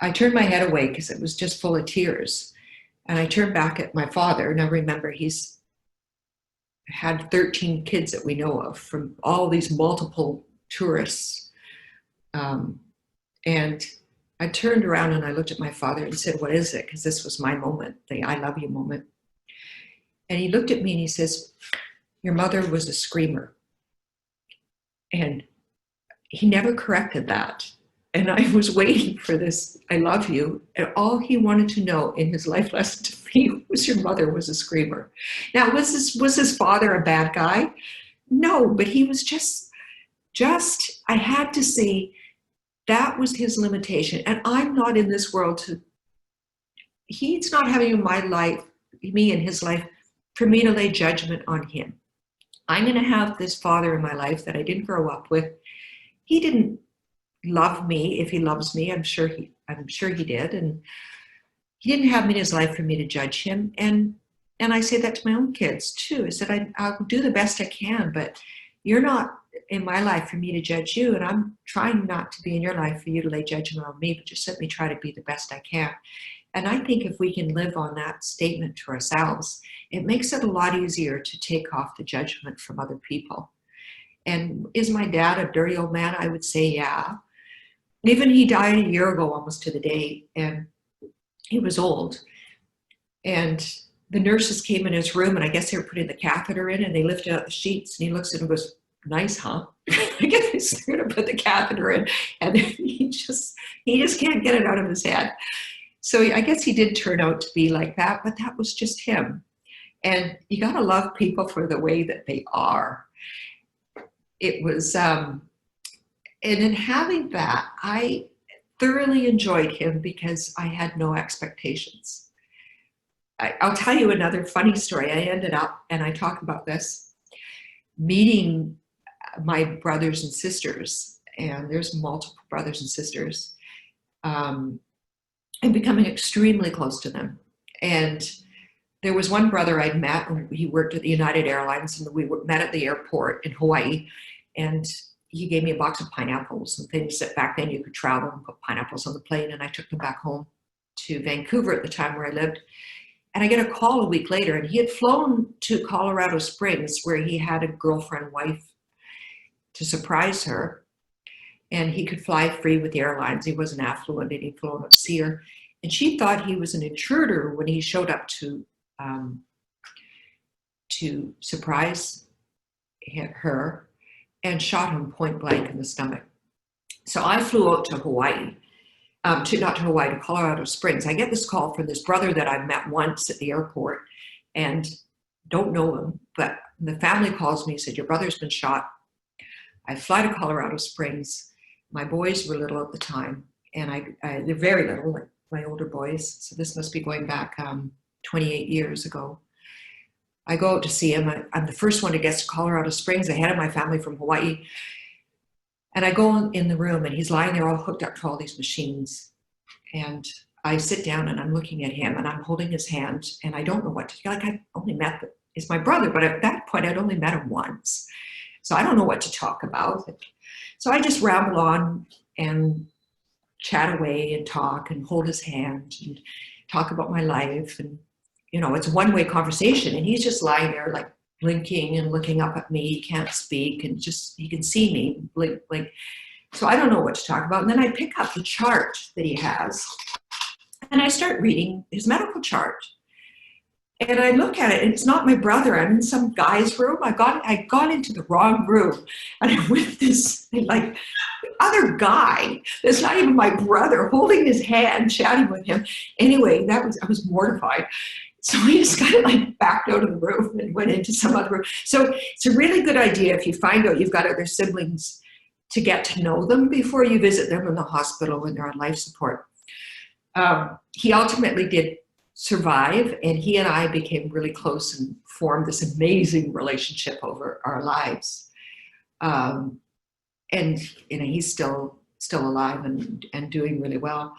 Speaker 2: I turned my head away because it was just full of tears. And I turned back at my father, and I remember he's had 13 kids that we know of from all these multiple tourists. And I turned around and I looked at my father and said, what is it? Because this was my moment, the I love you moment. And he looked at me and he says, your mother was a screamer. And he never corrected that. And I was waiting for this, I love you. And all he wanted to know in his life lesson to me was your mother was a screamer. Now, was his father a bad guy? No, but he was just, I had to see that was his limitation. And I'm not in this world he's not having in my life, me in his life, for me to lay judgment on him. I'm going to have this father in my life that I didn't grow up with. He didn't love me. If he loves me, I'm sure he did. And he didn't have me in his life for me to judge him. And I say that to my own kids too. I said, I'll do the best I can, but you're not in my life for me to judge you. And I'm trying not to be in your life for you to lay judgment on me, but just let me try to be the best I can. And I think if we can live on that statement to ourselves, it makes it a lot easier to take off the judgment from other people. And is my dad a dirty old man? I would say, yeah. Even he died a year ago, almost to the day, and he was old. And the nurses came in his room, and I guess they were putting the catheter in, and they lifted out the sheets, and he looks at them and goes, nice, huh? I guess they're going to put the catheter in, and he just can't get it out of his head. So I guess he did turn out to be like that, but that was just him. And you got to love people for the way that they are. It was, and in having that, I thoroughly enjoyed him because I had no expectations. I'll tell you another funny story. I ended up, and I talk about this, meeting my brothers and sisters, and there's multiple brothers and sisters, and becoming extremely close to them. And there was one brother I'd met, and he worked at the United Airlines, and we met at the airport in Hawaii, and he gave me a box of pineapples and things that back then you could travel and put pineapples on the plane, and I took them back home to Vancouver at the time where I lived. And I get a call a week later, and he had flown to Colorado Springs where he had a girlfriend wife to surprise her, and he could fly free with the airlines. He wasn't affluent, and he'd flown up to see her. And she thought he was an intruder when he showed up to surprise her, and shot him point blank in the stomach. So I flew out to Hawaii, not to Hawaii, to Colorado Springs. I get this call from this brother that I met once at the airport and don't know him, but the family calls me and said, your brother's been shot. I fly to Colorado Springs. My boys were little at the time, and they're very little, like my older boys. So this must be going back 28 years ago. I go out to see him. I'm the first one to get to Colorado Springs ahead of my family from Hawaii. And I go in the room, and he's lying there all hooked up to all these machines. And I sit down, and I'm looking at him, and I'm holding his hand, and I don't know what to do. Like, I only met he's my brother, but at that point I'd only met him once. So I don't know what to talk about. So I just ramble on and chat away and talk and hold his hand and talk about my life. And, you know, it's a one-way conversation, and he's just lying there like blinking and looking up at me. He can't speak, and just, he can see me blink. So I don't know what to talk about. And then I pick up the chart that he has, and I start reading his medical chart. And I look at it, and it's not my brother. I'm in some guy's room. I got into the wrong room, and I'm with this like other guy that's not even my brother, holding his hand, chatting with him. Anyway, I was mortified. So I just kind of like backed out of the room and went into some other room. So it's a really good idea, if you find out you've got other siblings, to get to know them before you visit them in the hospital when they're on life support. He ultimately did survive, and he and I became really close and formed this amazing relationship over our lives. And you know, he's still alive and doing really well,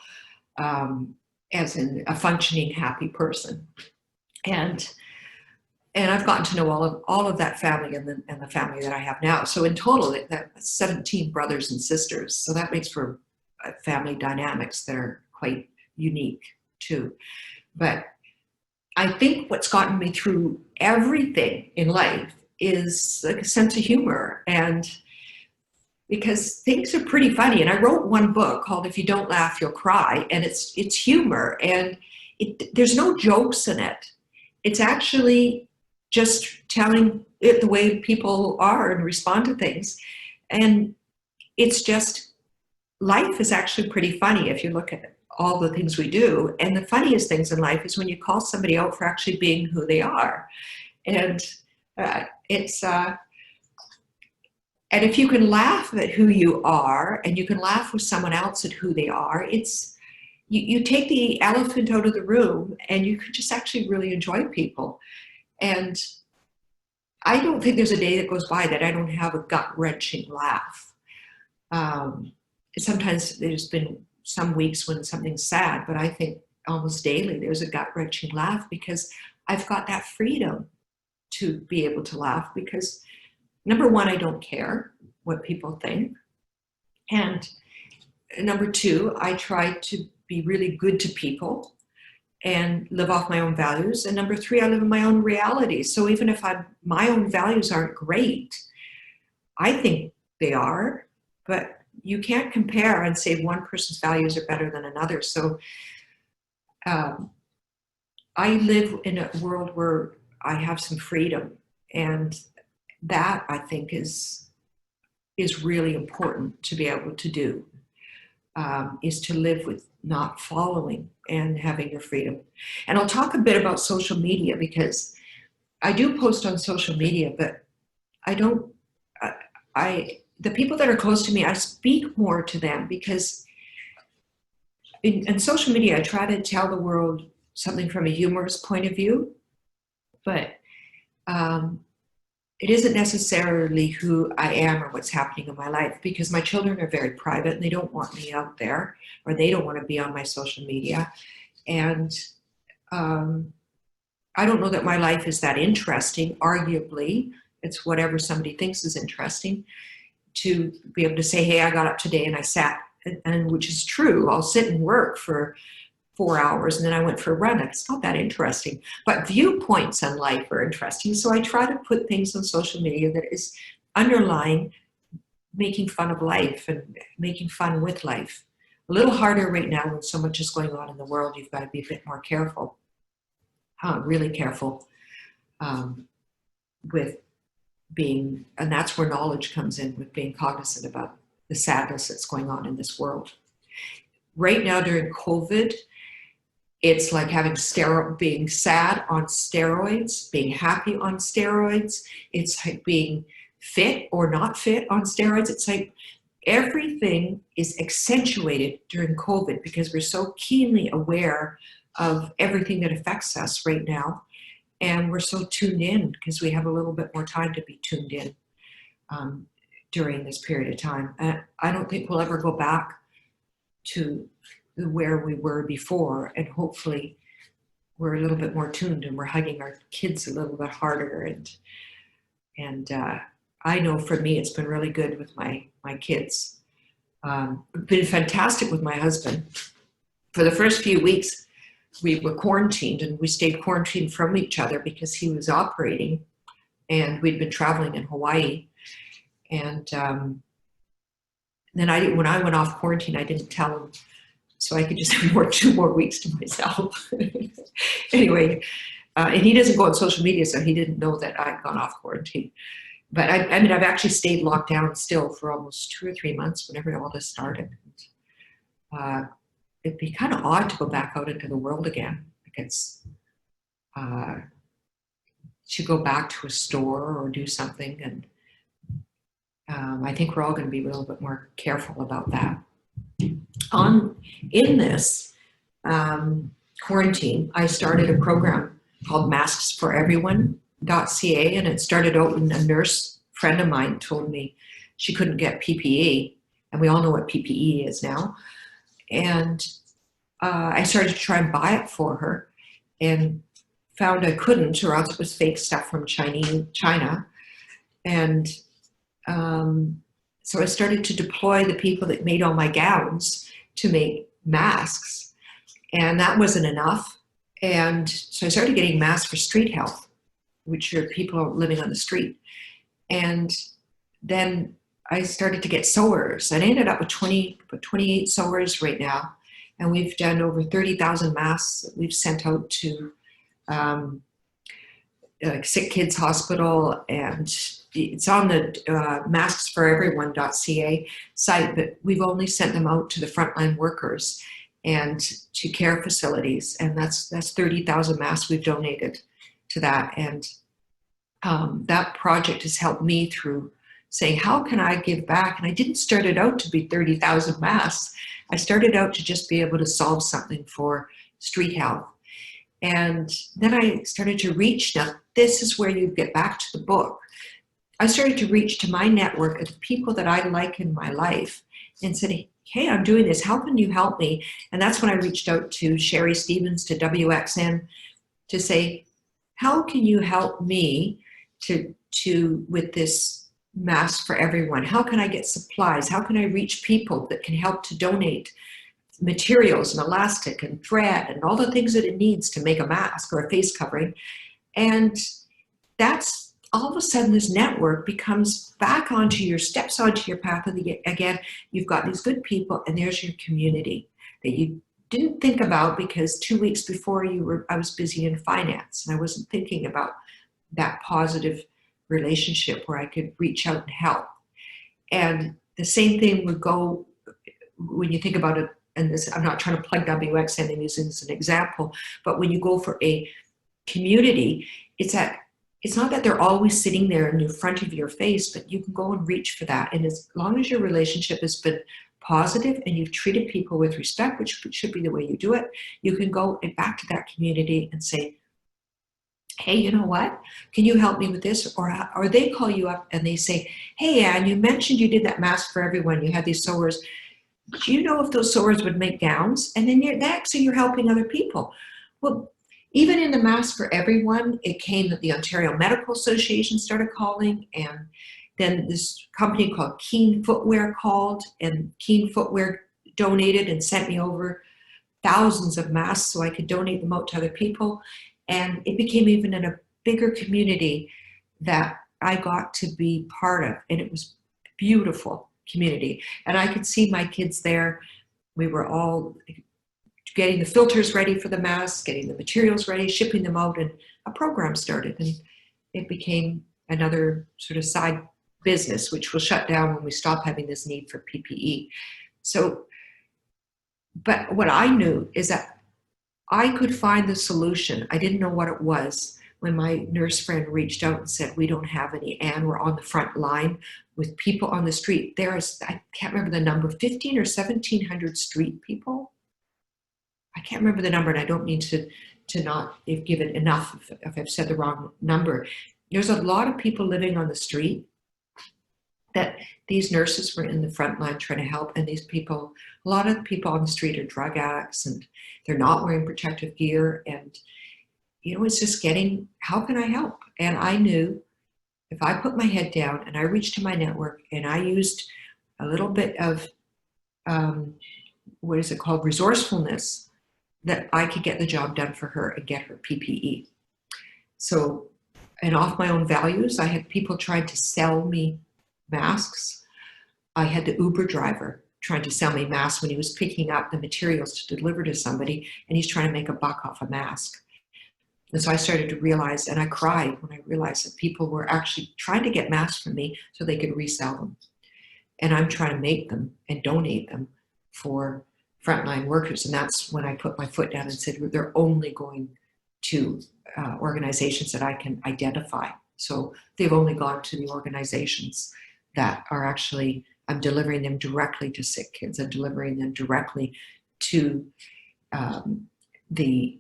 Speaker 2: as in a functioning, happy person. And I've gotten to know all of that family and the family that I have now. So in total, that's 17 brothers and sisters. So that makes for family dynamics that are quite unique too. But I think what's gotten me through everything in life is like a sense of humor, and because things are pretty funny. And I wrote one book called If You Don't Laugh, You'll Cry, and it's humor, and there's no jokes in it. It's actually just telling it the way people are and respond to things. And it's just, life is actually pretty funny if you look at it, all the things we do. And the funniest things in life is when you call somebody out for actually being who they are. And and if you can laugh at who you are, and you can laugh with someone else at who they are, you take the elephant out of the room, and you can just actually really enjoy people. And I don't think there's a day that goes by that I don't have a gut-wrenching laugh. Sometimes there's been some weeks when something's sad, but I think almost daily there's a gut-wrenching laugh, because I've got that freedom to be able to laugh, because number one, I don't care what people think. And number two, I try to be really good to people and live off my own values. And number three, I live in my own reality. So even if my own values aren't great, I think they are, but you can't compare and say one person's values are better than another. So I live in a world where I have some freedom, and that I think is really important to be able to do, is to live with not following and having your freedom. And I'll talk a bit about social media, because I do post on social media, but I don't, the people that are close to me, I speak more to them, because in social media, I try to tell the world something from a humorous point of view, but it isn't necessarily who I am or what's happening in my life, because my children are very private and they don't want me out there, or they don't want to be on my social media. And I don't know that my life is that interesting. Arguably, it's whatever somebody thinks is interesting, to be able to say, hey, I got up today and I sat, and which is true. I'll sit and work for 4 hours and then I went for a run. It's not that interesting, but viewpoints on life are interesting. So I try to put things on social media that is underlying making fun of life and making fun with life. A little harder right now when so much is going on in the world. You've got to be a bit more careful, really careful with being, and that's where knowledge comes in, with being cognizant about the sadness that's going on in this world. Right now during COVID, it's like having being sad on steroids, being happy on steroids. It's like being fit or not fit on steroids. It's like everything is accentuated during COVID because we're so keenly aware of everything that affects us right now. And we're so tuned in because we have a little bit more time to be tuned in during this period of time. I don't think we'll ever go back to where we were before, and hopefully we're a little bit more tuned and we're hugging our kids a little bit harder. And I know for me, it's been really good with my kids. Been fantastic with my husband. For the first few weeks, we were quarantined, and we stayed quarantined from each other because he was operating and we'd been traveling in Hawaii. And then when I went off quarantine, I didn't tell him, so I could just have 2 more weeks to myself. Anyway, and he doesn't go on social media, so he didn't know that I'd gone off quarantine. But I mean, I've actually stayed locked down still for almost 2 or 3 months whenever all this started. It'd be kind of odd to go back out into the world again. Like it's, to go back to a store or do something. And I think we're all going to be a little bit more careful about that. In this quarantine, I started a program called Masks for Everyone.ca, and it started out when a nurse friend of mine told me she couldn't get PPE, and we all know what PPE is now. And I started to try and buy it for her and found I couldn't, or else it was fake stuff from China. And so I started to deploy the people that made all my gowns to make masks, and that wasn't enough. And so I started getting masks for street health, which are people living on the street. And then I started to get sewers, and I ended up with 28 sewers right now. And we've done over 30,000 masks that we've sent out to like Sick Kids Hospital, and it's on the masksforeveryone.ca site, but we've only sent them out to the frontline workers and to care facilities, and that's 30,000 masks we've donated to that. And that project has helped me through saying, how can I give back? And I didn't start it out to be 30,000 masks. I started out to just be able to solve something for street health. And then I started to reach, now this is where you get back to the book. I started to reach to my network of people that I like in my life and said, hey, I'm doing this, how can you help me? And that's when I reached out to Sherry Stevens, to WXN, to say, how can you help me with this Mask for Everyone? How can I get supplies? How can I reach people that can help to donate materials and elastic and thread and all the things that it needs to make a mask or a face covering? And that's all of a sudden this network becomes back steps onto your path. And again, you've got these good people, and there's your community that you didn't think about because 2 weeks before I was busy in finance and I wasn't thinking about that positive relationship where I could reach out and help. And the same thing would go when you think about it, and this, I'm not trying to plug WXN and use it as an example, but when you go for a community, it's not that they're always sitting there in front of your face, but you can go and reach for that. And as long as your relationship has been positive and you've treated people with respect, which should be the way you do it, you can go back to that community and say, hey, you know what? Can you help me with this? Or they call you up and they say, hey, Ann, you mentioned you did that mask for everyone. You had these sewers. Do you know if those sewers would make gowns? And then next thing you're helping other people. Well, even in the mask for everyone, it came that the Ontario Medical Association started calling, and then this company called Keen Footwear called, and Keen Footwear donated and sent me over thousands of masks so I could donate them out to other people. And it became even in a bigger community that I got to be part of. And it was beautiful community. And I could see my kids there. We were all getting the filters ready for the masks, getting the materials ready, shipping them out, and a program started. And it became another sort of side business, which will shut down when we stop having this need for PPE. So, but what I knew is that I could find the solution. I didn't know what it was when my nurse friend reached out and said, we don't have any, and we're on the front line with people on the street. There is, I can't remember the number, 15 or 1,700 street people. I can't remember the number, and I don't mean to not have given enough if I've said the wrong number. There's a lot of people living on the street that these nurses were in the front line trying to help, and these people, a lot of people on the street are drug addicts, and they're not wearing protective gear, and you know, it's just getting, how can I help? And I knew if I put my head down and I reached to my network and I used a little bit of, what is it called, resourcefulness, that I could get the job done for her and get her PPE. So, and off my own values, I had people trying to sell me masks. I had the Uber driver trying to sell me masks when he was picking up the materials to deliver to somebody, and he's trying to make a buck off a mask. And so I started to realize, and I cried when I realized that people were actually trying to get masks from me so they could resell them. And I'm trying to make them and donate them for frontline workers. And that's when I put my foot down and said, they're only going to organizations that I can identify. So they've only gone to the organizations that are actually, I'm delivering them directly to sick kids. I'm delivering them directly to the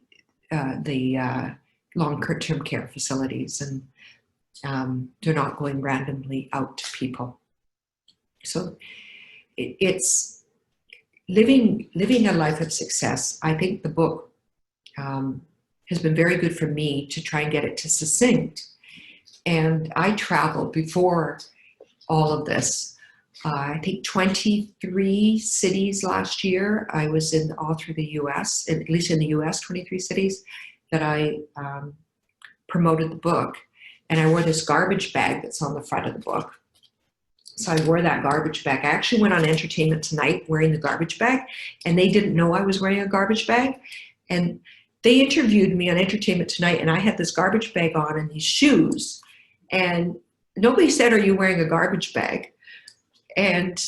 Speaker 2: long-term care facilities, and they're not going randomly out to people. So it's living a life of success. I think the book has been very good for me to try and get it to succinct. And I traveled before all of this. I think 23 cities last year. I was in all through the US, at least in the US, 23 cities that I promoted the book. And I wore this garbage bag that's on the front of the book. So I wore that garbage bag. I actually went on Entertainment Tonight wearing the garbage bag, and they didn't know I was wearing a garbage bag. And they interviewed me on Entertainment Tonight, and I had this garbage bag on and these shoes. And nobody said, are you wearing a garbage bag? And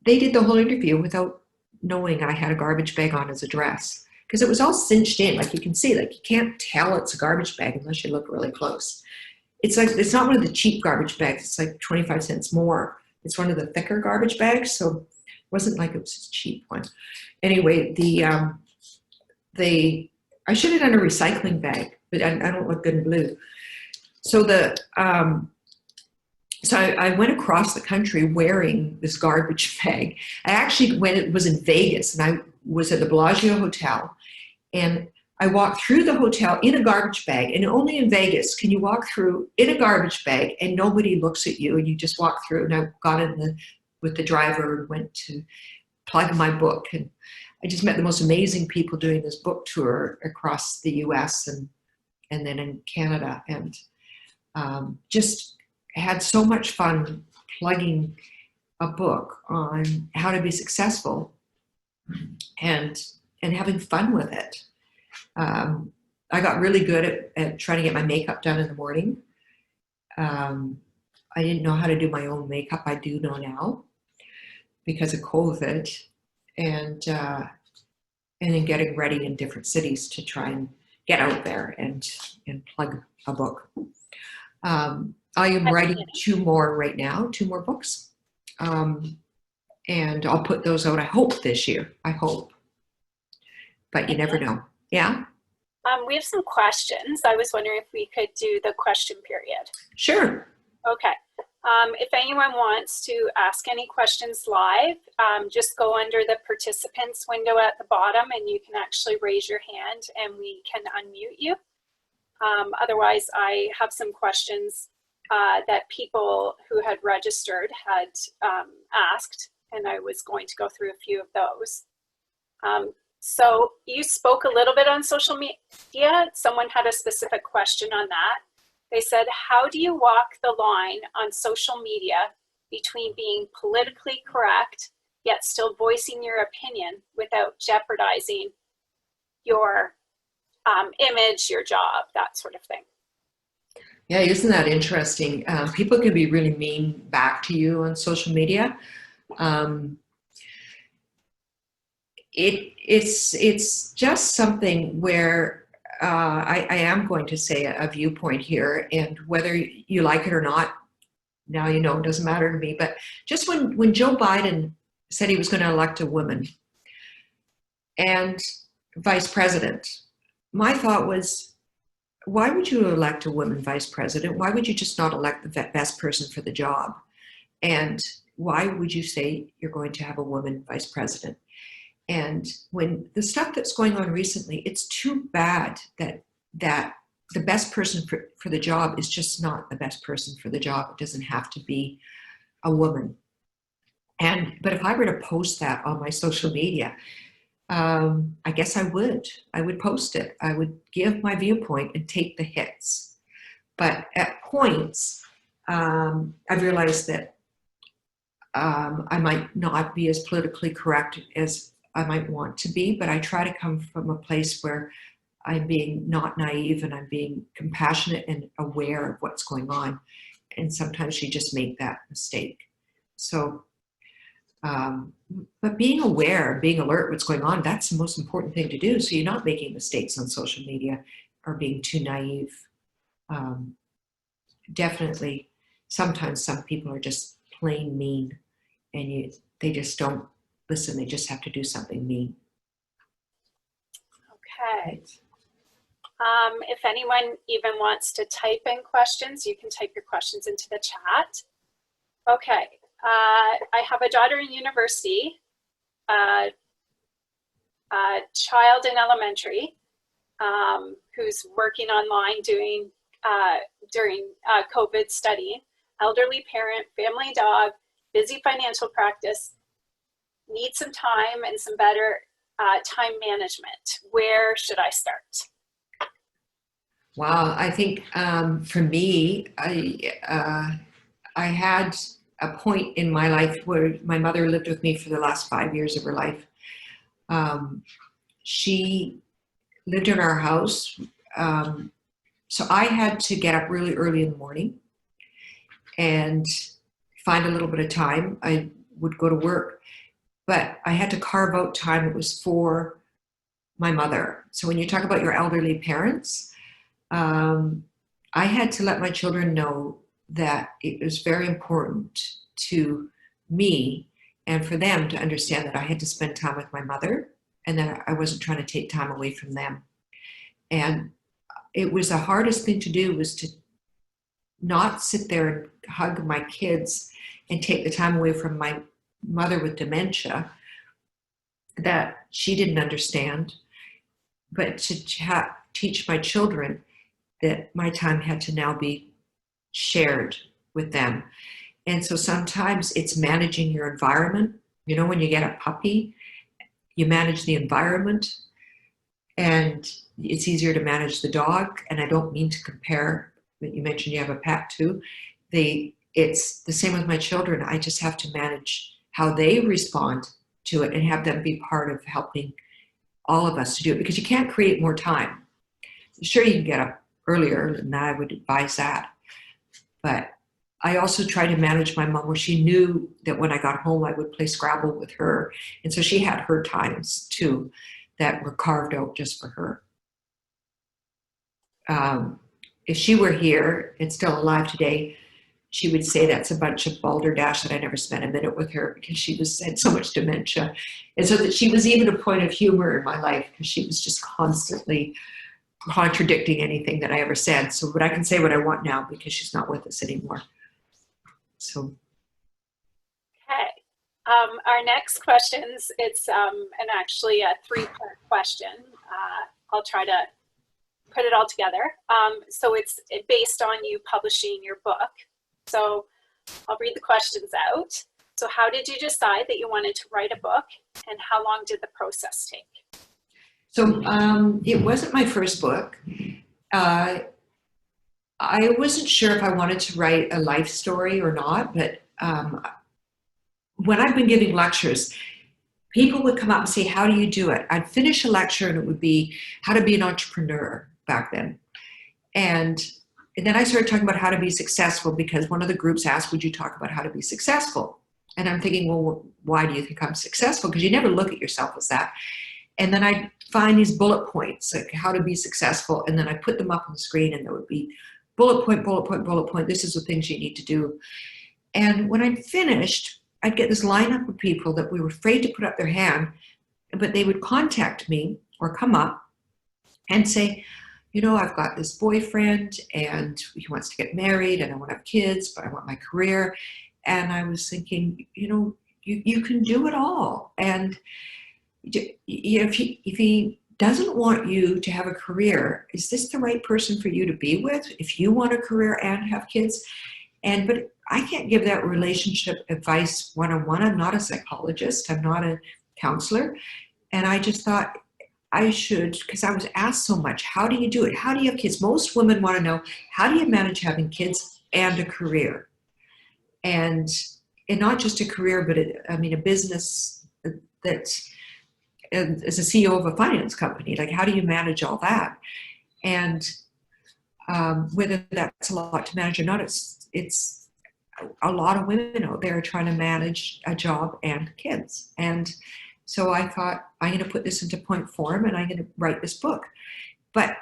Speaker 2: they did the whole interview without knowing I had a garbage bag on as a dress, because it was all cinched in. Like you can see, like you can't tell it's a garbage bag unless you look really close. It's like, it's not one of the cheap garbage bags. It's like 25 cents more. It's one of the thicker garbage bags. So it wasn't like it was a cheap one. Anyway, I should have done a recycling bag, but I don't look good in blue. So so I went across the country wearing this garbage bag. I actually, when it was in Vegas, and I was at the Bellagio Hotel, and I walked through the hotel in a garbage bag, and only in Vegas can you walk through in a garbage bag and nobody looks at you, and you just walk through. And I got in with the driver and went to plug my book, and I just met the most amazing people doing this book tour across the US and then in Canada, and just had so much fun plugging a book on how to be successful and having fun with it. I got really good at trying to get my makeup done in the morning. I didn't know how to do my own makeup. I do know now because of COVID, and then getting ready in different cities to try and get out there and plug a book. I am writing two more right now, 2 more books. And I'll put those out, I hope, this year. I hope. But you never know. Yeah?
Speaker 3: We have some questions. I was wondering if we could do the question period.
Speaker 2: Sure.
Speaker 3: Okay. If anyone wants to ask any questions live, just go under the participants window at the bottom and you can actually raise your hand and we can unmute you. Otherwise, I have some questions that people who had registered had asked, and I was going to go through a few of those. So you spoke a little bit on social media. Someone had a specific question on that. They said, how do you walk the line on social media between being politically correct, yet still voicing your opinion without jeopardizing your image, your job, that sort of thing?
Speaker 2: Yeah, isn't that interesting? People can be really mean back to you on social media. It's just something where I am going to say a viewpoint here, and whether you like it or not, now you know, it doesn't matter to me. But just when Joe Biden said he was going to elect a woman and vice president, my thought was, why would you elect a woman vice president? Why would you just not elect the best person for the job? And why would you say you're going to have a woman vice president? And when the stuff that's going on recently, it's too bad that the best person for the job is just not the best person for the job. It doesn't have to be a woman. But if I were to post that on my social media, I guess I would post it. I would give my viewpoint and take the hits. But at points, I've realized that I might not be as politically correct as I might want to be, but I try to come from a place where I'm being not naive and I'm being compassionate and aware of what's going on. And sometimes you just make that mistake. So, but being aware, being alert what's going on, that's the most important thing to do. So you're not making mistakes on social media or being too naive. Definitely, sometimes some people are just plain mean and they just don't listen, they just have to do something mean.
Speaker 3: Okay. If anyone even wants to type in questions, you can type your questions into the chat. Okay. I have a daughter in university, a child in elementary, who's working online during COVID studying, elderly parent, family dog, busy financial practice, need some time and some better time management. Where should I start?
Speaker 2: Wow, I think for me, I had a point in my life where my mother lived with me for the last 5 years of her life. She lived in our house, so I had to get up really early in the morning and find a little bit of time. I would go to work, but I had to carve out time that was for my mother. So when you talk about your elderly parents, I had to let my children know that it was very important to me and for them to understand that I had to spend time with my mother and that I wasn't trying to take time away from them. And it was the hardest thing to do, was to not sit there and hug my kids and take the time away from my mother with dementia that she didn't understand, but to teach my children that my time had to now be shared with them. And so sometimes it's managing your environment. You know, when you get a puppy, you manage the environment and it's easier to manage the dog. And I don't mean to compare, but you mentioned you have a pet too. It's the same with my children. I just have to manage how they respond to it and have them be part of helping all of us to do it, because you can't create more time. Sure, you can get up earlier, and I would advise that. But I also try to manage my mom, where she knew that when I got home, I would play Scrabble with her. And so she had her times too that were carved out just for her. If she were here and still alive today, she would say that's a bunch of balderdash that I never spent a minute with her, because she had so much dementia. And so that she was even a point of humor in my life, because she was just constantly contradicting anything that I ever said. So, but I can say what I want now because she's not with us anymore. So.
Speaker 3: Okay. Our next questions, it's actually a 3-part question. I'll try to put it all together. So it's based on you publishing your book. So I'll read the questions out. So how did you decide that you wanted to write a book, and how long did the process take?
Speaker 2: So it wasn't my first book. I wasn't sure if I wanted to write a life story or not, but when I've been giving lectures, people would come up and say, how do you do it? I'd finish a lecture and it would be how to be an entrepreneur back then. And then I started talking about how to be successful because one of the groups asked, would you talk about how to be successful? And I'm thinking, well, why do you think I'm successful? Because you never look at yourself as that. And then I'd find these bullet points, like how to be successful. And then I put them up on the screen and there would be bullet point, bullet point, bullet point. This is the things you need to do. And when I'd finished, I'd get this lineup of people that we were afraid to put up their hand, but they would contact me or come up and say, you know, I've got this boyfriend and he wants to get married and I want to have kids, but I want my career. And I was thinking, you know, you can do it all. And if he doesn't want you to have a career, is this the right person for you to be with? If you want a career and have kids? But I can't give that relationship advice one-on-one. I'm not a psychologist. I'm not a counselor. And I just thought I should, because I was asked so much, how do you do it? How do you have kids? Most women want to know, how do you manage having kids and a career? And not just a career, but a business that as a CEO of a finance company, like how do you manage all that? And whether that's a lot to manage or not, it's a lot of women out there trying to manage a job and kids. And so I thought, I'm going to put this into point form and I'm going to write this book. But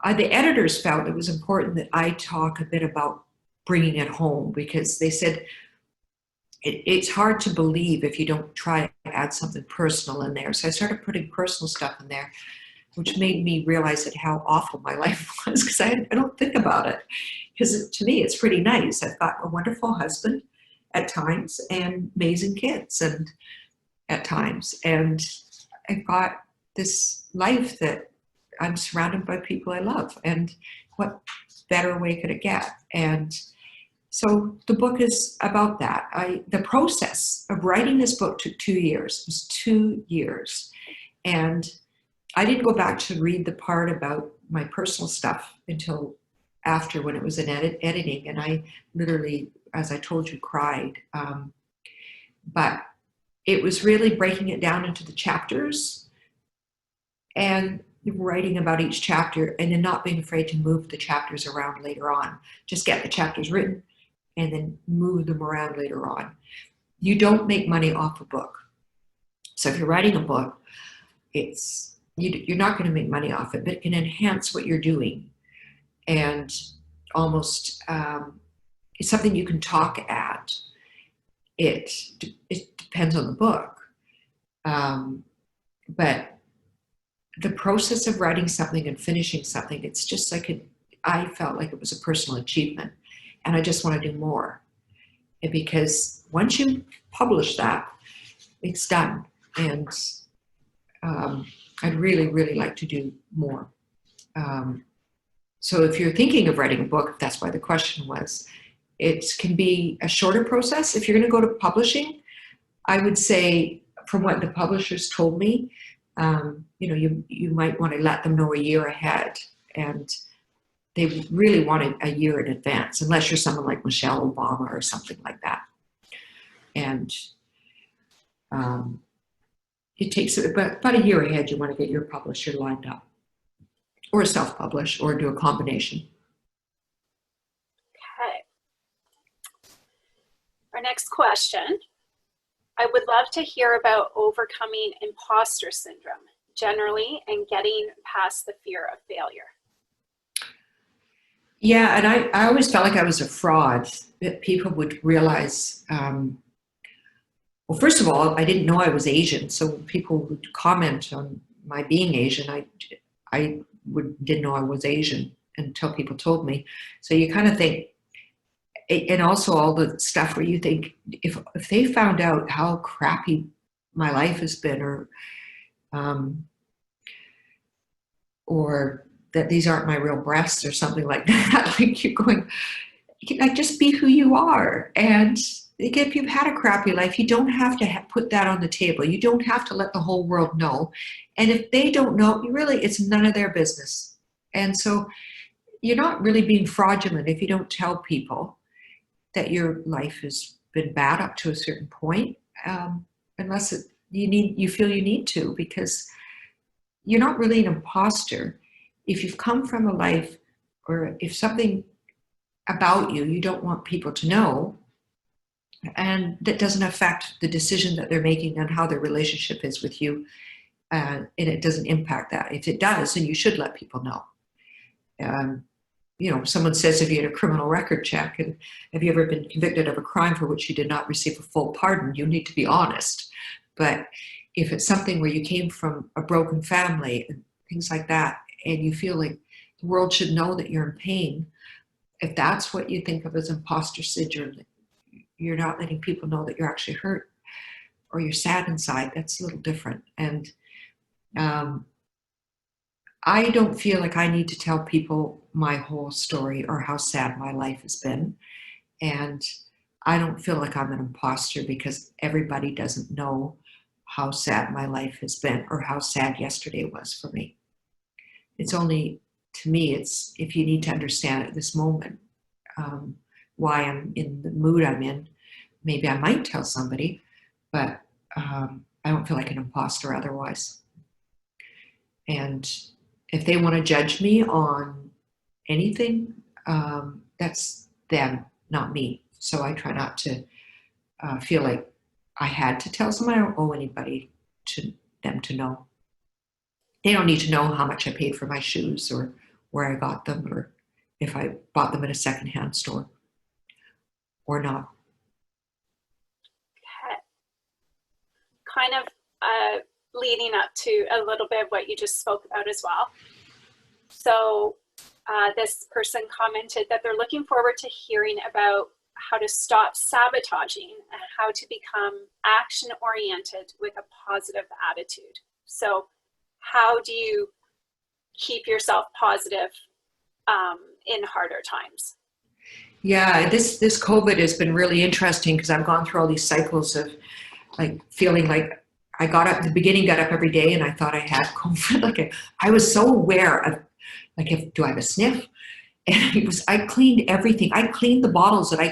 Speaker 2: the editors felt it was important that I talk a bit about bringing it home, because they said it's hard to believe if you don't try to add something personal in there. So I started putting personal stuff in there, which made me realize that how awful my life was, because I don't think about it. Because to me, it's pretty nice. I've got a wonderful husband at times and amazing kids and at times. And I've got this life that I'm surrounded by people I love. And what better way could it get? And so the book is about that. The process of writing this book took 2 years. It was 2 years. And I didn't go back to read the part about my personal stuff until after, when it was in editing, and I literally, as I told you, cried. But it was really breaking it down into the chapters and writing about each chapter, and then not being afraid to move the chapters around later on. Just get the chapters written and then move them around later on. You don't make money off a book. So if you're writing a book, you're not going to make money off it, but it can enhance what you're doing. And almost it's something you can talk at. It depends on the book. But the process of writing something and finishing something, it's just like I felt like it was a personal achievement. And I just want to do more. And because once you publish that, it's done. And I'd really, really like to do more. So if you're thinking of writing a book, if that's why the question was, it can be a shorter process. If you're going to go to publishing, I would say, from what the publishers told me, you might want to let them know a year ahead. And they really want it a year in advance, unless you're someone like Michelle Obama or something like that. And it takes about a year ahead. You want to get your publisher lined up, or self-publish, or do a combination.
Speaker 3: Okay. Our next question. I would love to hear about overcoming imposter syndrome generally and getting past the fear of failure.
Speaker 2: Yeah, and I always felt like I was a fraud, that people would realize, well, first of all, I didn't know I was Asian, so people would comment on my being Asian. I didn't know I was Asian until people told me. So you kind of think, and also all the stuff where you think, if they found out how crappy my life has been, or that these aren't my real breasts or something like that, like you're going, like, just be who you are. And if you've had a crappy life, you don't have to put that on the table. You don't have to let the whole world know. And if they don't know, really, it's none of their business. And so you're not really being fraudulent if you don't tell people that your life has been bad up to a certain point, unless you feel you need to, because you're not really an imposter. If you've come from a life, or if something about you don't want people to know, and that doesn't affect the decision that they're making on how their relationship is with you, and it doesn't impact that. If it does, then you should let people know. You know, someone says, if you had a criminal record check, and have you ever been convicted of a crime for which you did not receive a full pardon, you need to be honest. But if it's something where you came from a broken family and things like that, and you feel like the world should know that you're in pain, if that's what you think of as imposter syndrome, you're not letting people know that you're actually hurt or you're sad inside, that's a little different. And I don't feel like I need to tell people my whole story or how sad my life has been. And I don't feel like I'm an imposter because everybody doesn't know how sad my life has been or how sad yesterday was for me. It's only, to me, it's if you need to understand at this moment why I'm in the mood I'm in, maybe I might tell somebody, but I don't feel like an imposter otherwise. And if they want to judge me on anything, that's them, not me. So I try not to feel like I had to tell someone. I don't owe anybody them to know. They don't need to know how much I paid for my shoes or where I got them or if I bought them at a secondhand store or not.
Speaker 3: Okay. Kind of leading up to a little bit of what you just spoke about as well. So this person commented that they're looking forward to hearing about how to stop sabotaging and how to become action-oriented with a positive attitude. So how do you keep yourself positive in harder times?
Speaker 2: Yeah, this COVID has been really interesting because I've gone through all these cycles of like feeling like I got up at the beginning, got up every day, and I thought I had COVID. Like I was so aware of, like, do I have a sniff? And I cleaned everything. I cleaned the bottles that I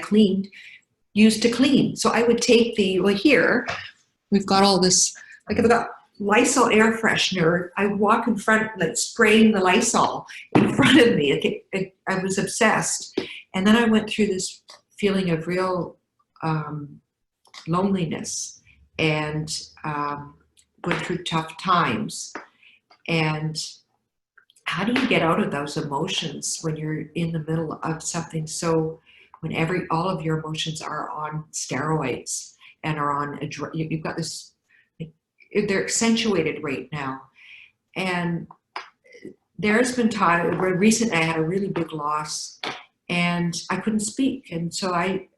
Speaker 2: used to clean. So I would take here, we've got all this, like I've got Lysol air freshener. I walk in front, like spraying the Lysol in front of me. I was obsessed. And then I went through this feeling of real loneliness and went through tough times. And how do you get out of those emotions when you're in the middle of something? So when all of your emotions are on steroids and are on you've got this, they're accentuated right now. And there's been time where recently I had a really big loss and I couldn't speak. And so I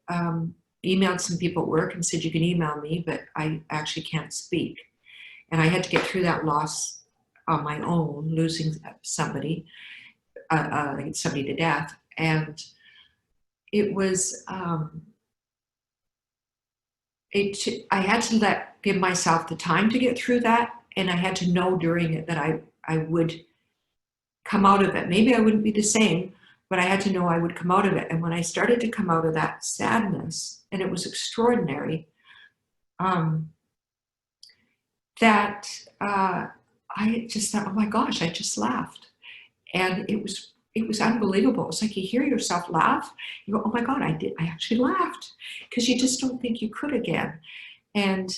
Speaker 2: emailed some people at work and said, you can email me, but I actually can't speak. And I had to get through that loss on my own, losing somebody, somebody to death. And it was, I had to give myself the time to get through that. And I had to know during it that I would come out of it. Maybe I wouldn't be the same, but I had to know I would come out of it. And when I started to come out of that sadness, and it was extraordinary, that I just thought, oh my gosh, I just laughed. And it was unbelievable. It's like you hear yourself laugh, you go, oh my God, I actually laughed. Because you just don't think you could again. And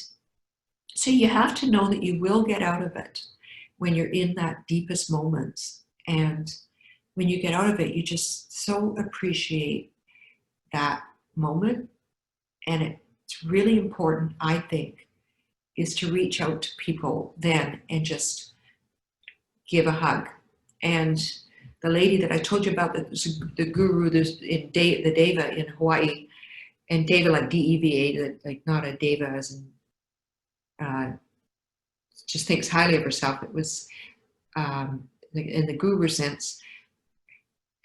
Speaker 2: so you have to know that you will get out of it when you're in that deepest moments. And when you get out of it, you just so appreciate that moment. And it's really important, I think, is to reach out to people then and just give a hug And the lady that I told you about, the guru, there's in the Deva in Hawaii, and Deva like D-E-V-A, like not a Deva as in, just thinks highly of herself. It was in the guru sense.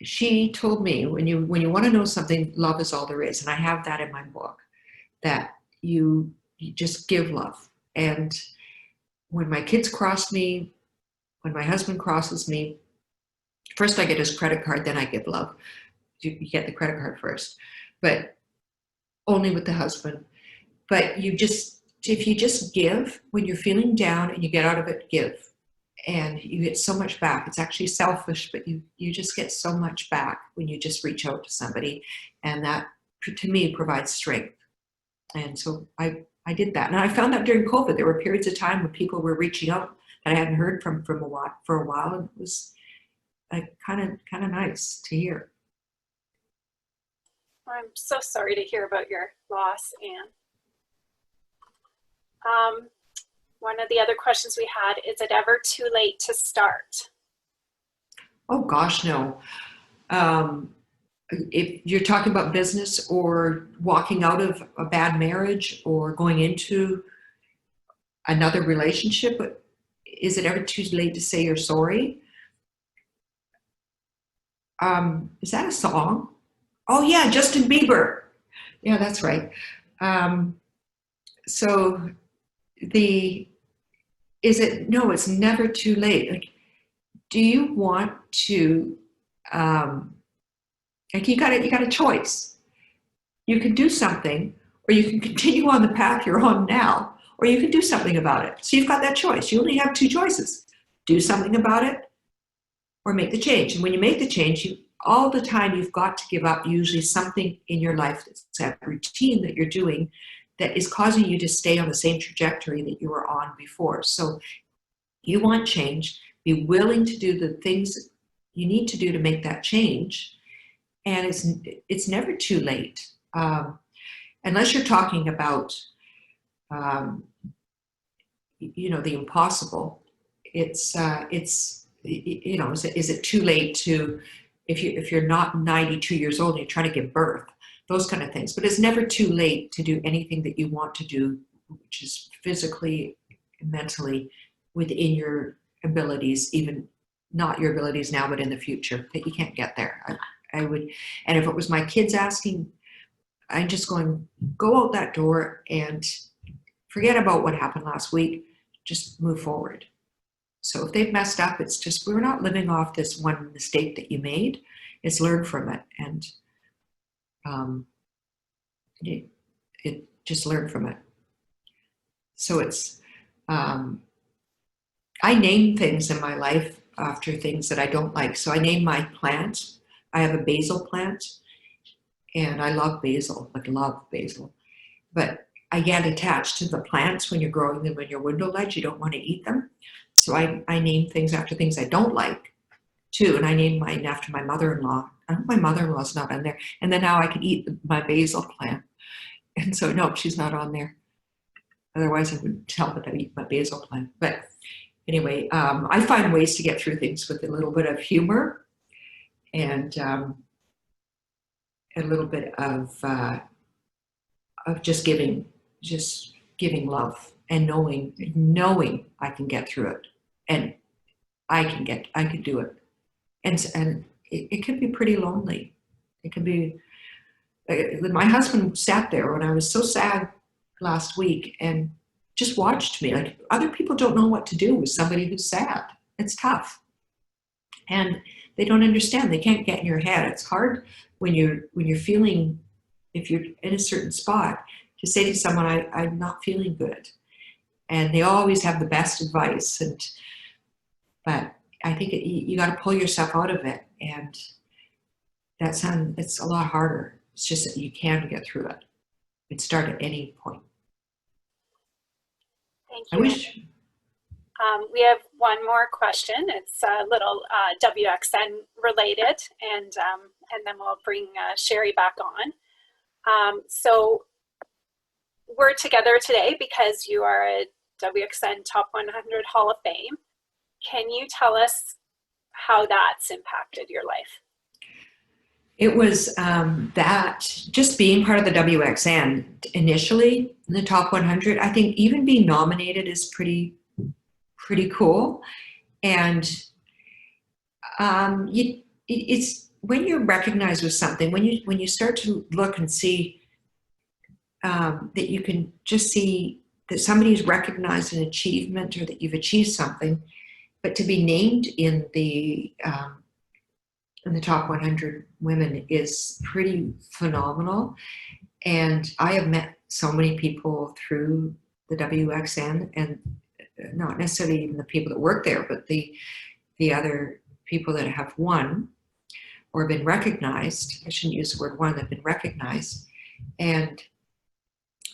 Speaker 2: She told me, when you want to know something, love is all there is. And I have that in my book, that you just give love. And when my kids cross me, when my husband crosses me, first I get his credit card, then I give love. You get the credit card first, but only with the husband. But if you just give, when you're feeling down and you get out of it, give. And you get so much back. It's actually selfish, but you just get so much back when you just reach out to somebody. And that, to me, provides strength. And so I did that. And I found out during COVID, there were periods of time when people were reaching out that I hadn't heard from for a while. And it was like kind of nice to hear.
Speaker 3: I'm so sorry to hear about your loss, Anne. One of the other questions we had, is it ever too late to start?
Speaker 2: Oh gosh, no. If you're talking about business or walking out of a bad marriage or going into another relationship, is it ever too late to say you're sorry? Is that a song? Oh yeah, Justin Bieber. Yeah, that's right. So no, it's never too late. Like, do you want to, like you got a choice. You can do something, or you can continue on the path you're on now, or you can do something about it. So you've got that choice. You only have two choices. Do something about it, or make the change. And when you make the change, all the time you've got to give up usually something in your life that's that routine that you're doing that is causing you to stay on the same trajectory that you were on before. So you want change, be willing to do the things you need to do to make that change. And it's never too late. Unless you're talking about, the impossible. Is it too late to, if you're not 92 years old and you're trying to give birth, those kind of things. But it's never too late to do anything that you want to do, which is physically and mentally within your abilities, even not your abilities now, but in the future, that you can't get there. I would, and if it was my kids asking, I'm just going, go out that door and forget about what happened last week, just move forward. So if they've messed up, it's just, we're not living off this one mistake that you made, it's learn from it. And it just learn from it. So it's, I name things in my life after things that I don't like. So I name my plant. I have a basil plant, and I love basil, but I get attached to the plants when you're growing them in your window ledge. You don't want to eat them. So I name things after things I don't like too. And I named mine after my mother-in-law. I hope my mother-in-law's not on there. And then now I can eat my basil plant. And so, no, she's not on there. Otherwise I would tell that I eat my basil plant. But anyway, I find ways to get through things with a little bit of humor and a little bit of just giving love and knowing I can get through it, and I can do it. And it can be pretty lonely. It can be, my husband sat there when I was so sad last week and just watched me. Like, other people don't know what to do with somebody who's sad. It's tough. And they don't understand. They can't get in your head. It's hard when you're feeling, if you're in a certain spot, to say to someone, I'm not feeling good. And they always have the best advice. But I think you got to pull yourself out of it. And it's a lot harder. It's just that you can get through it. It start at any point.
Speaker 3: Thank you.
Speaker 2: I wish.
Speaker 3: We have one more question. It's a little WXN related, and then we'll bring Sherry back on. So we're together today because you are a WXN Top 100 Hall of Fame. Can you tell us how that's impacted your life.
Speaker 2: It was that just being part of the WXN initially in the top 100, I think even being nominated is pretty cool. And it's when you're recognized with something, when you start to look and see that you can just see that somebody's recognized an achievement or that you've achieved something, but to be named in the top 100 women is pretty phenomenal. And I have met so many people through the WXN, and not necessarily even the people that work there, but the other people that have won or been recognized. I shouldn't use the word won, they've been recognized. And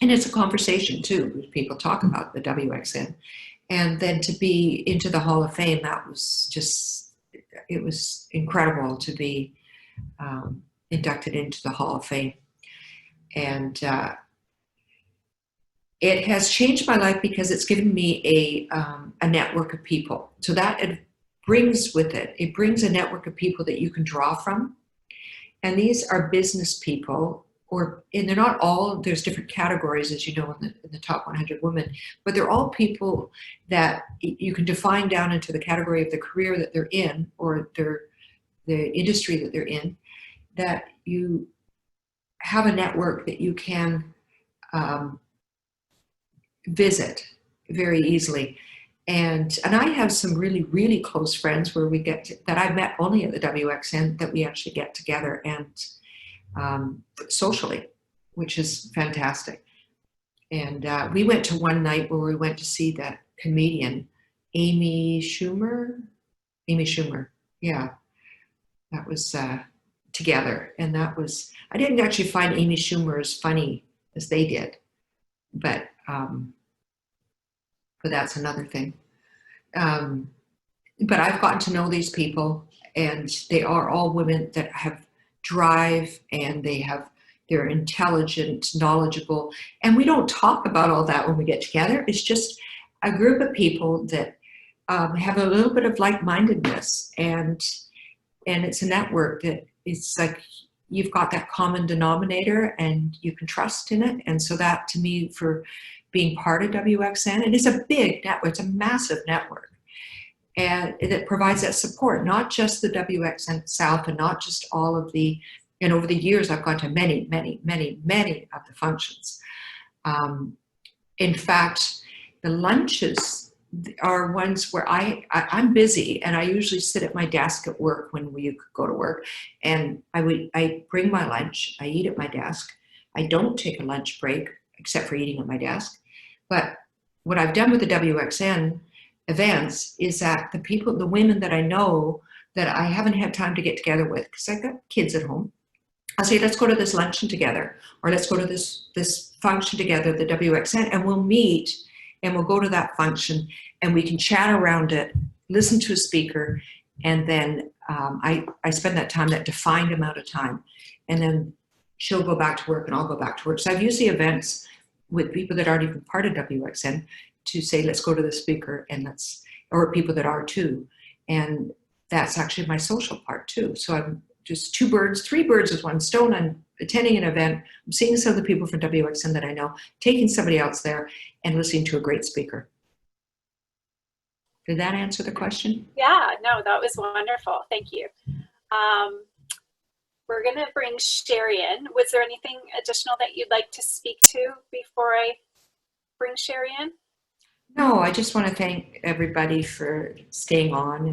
Speaker 2: it's a conversation too, people talk about the WXN. And then to be into the Hall of Fame, that was just, it was incredible to be inducted into the Hall of Fame. And it has changed my life because it's given me a network of people. So that it brings with it brings a network of people that you can draw from. And these are business people, and they're not all, there's different categories, as you know, in the top 100 women, but they're all people that you can define down into the category of the career that they're in, or the industry that they're in, that you have a network that you can visit very easily. And I have some really, really close friends where that I've met only at the WXN, that we actually get together and socially, which is fantastic. And we went to one night where we went to see that comedian, Amy Schumer, yeah, that was together. And that was, I didn't actually find Amy Schumer as funny as they did, but that's another thing. But I've gotten to know these people, and they are all women that have drive, and they're intelligent, knowledgeable, and we don't talk about all that when we get together. It's just a group of people that have a little bit of like-mindedness, and it's a network that it's like you've got that common denominator and you can trust in it. And so that, to me, for being part of WXN, it is a big network, it's a massive network, and it provides that support, not just the WXN itself, and not just all of and over the years I've gone to many, many, many, many of the functions. In fact, the lunches are ones where I'm busy, and I usually sit at my desk at work when we go to work, and I bring my lunch, I eat at my desk. I don't take a lunch break except for eating at my desk. But what I've done with the WXN events is that the women that I know that I haven't had time to get together with, because I've got kids at home, I'll say, let's go to this luncheon together, or let's go to this function together, the WXN, and we'll meet and we'll go to that function and we can chat around it, listen to a speaker, and then I spend that time, that defined amount of time, and then she'll go back to work and I'll go back to work. So I've used the events with people that aren't even part of WXN to say, let's go to the speaker, and or people that are too. And that's actually my social part too. So I'm just three birds with one stone. I'm attending an event, I'm seeing some of the people from WXN that I know, taking somebody else there, and listening to a great speaker. Did that answer the question?
Speaker 3: Yeah, no, that was wonderful. Thank you. We're going to bring Sherry in. Was there anything additional that you'd like to speak to before I bring Sherry in?
Speaker 2: No, I just want to thank everybody for staying on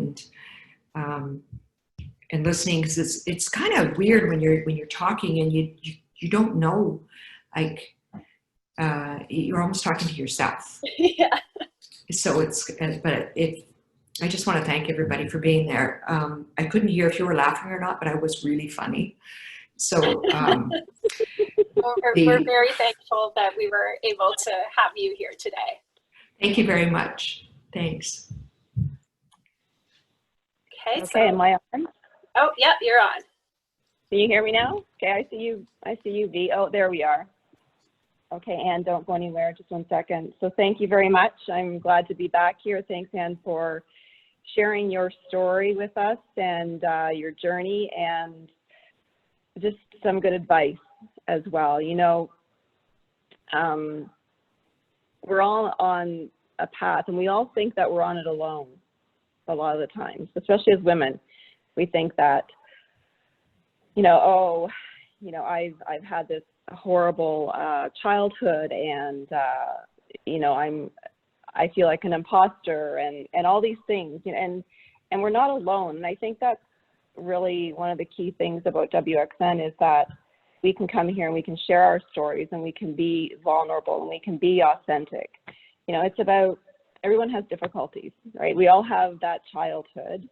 Speaker 2: and listening, because it's kind of weird when you're talking and you don't know, like you're almost talking to yourself.
Speaker 3: Yeah.
Speaker 2: So I just want to thank everybody for being there. I couldn't hear if you were laughing or not, but I was really funny. So
Speaker 3: we're very thankful that we were able to have you here today.
Speaker 2: Thank you very much. Thanks.
Speaker 1: Okay, am I on?
Speaker 3: Oh, yep, you're on.
Speaker 1: Can you hear me now? Okay, I see you, V. Oh, there we are. Okay, Ann, don't go anywhere, just one second. So thank you very much. I'm glad to be back here. Thanks, Ann, for sharing your story with us and your journey, and just some good advice as well. You know, we're all on a path, and we all think that we're on it alone a lot of the times, especially as women. We think that, you know, oh, you know, I've had this horrible childhood, and you know, I feel like an imposter, and all these things, you know, and we're not alone. And I think that's really one of the key things about WXN, is that we can come here and we can share our stories, and we can be vulnerable, and we can be authentic. You know, it's about, everyone has difficulties, right? We all have that childhood.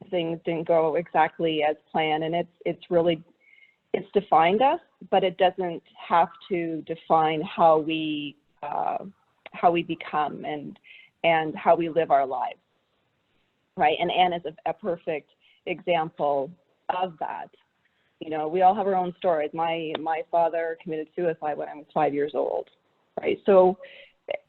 Speaker 1: Things didn't go exactly as planned, and it's defined us, but it doesn't have to define how we become and how we live our lives, right? And Ann is a perfect example of that. You know, we all have our own stories. My father committed suicide when I was 5 years old, right? So,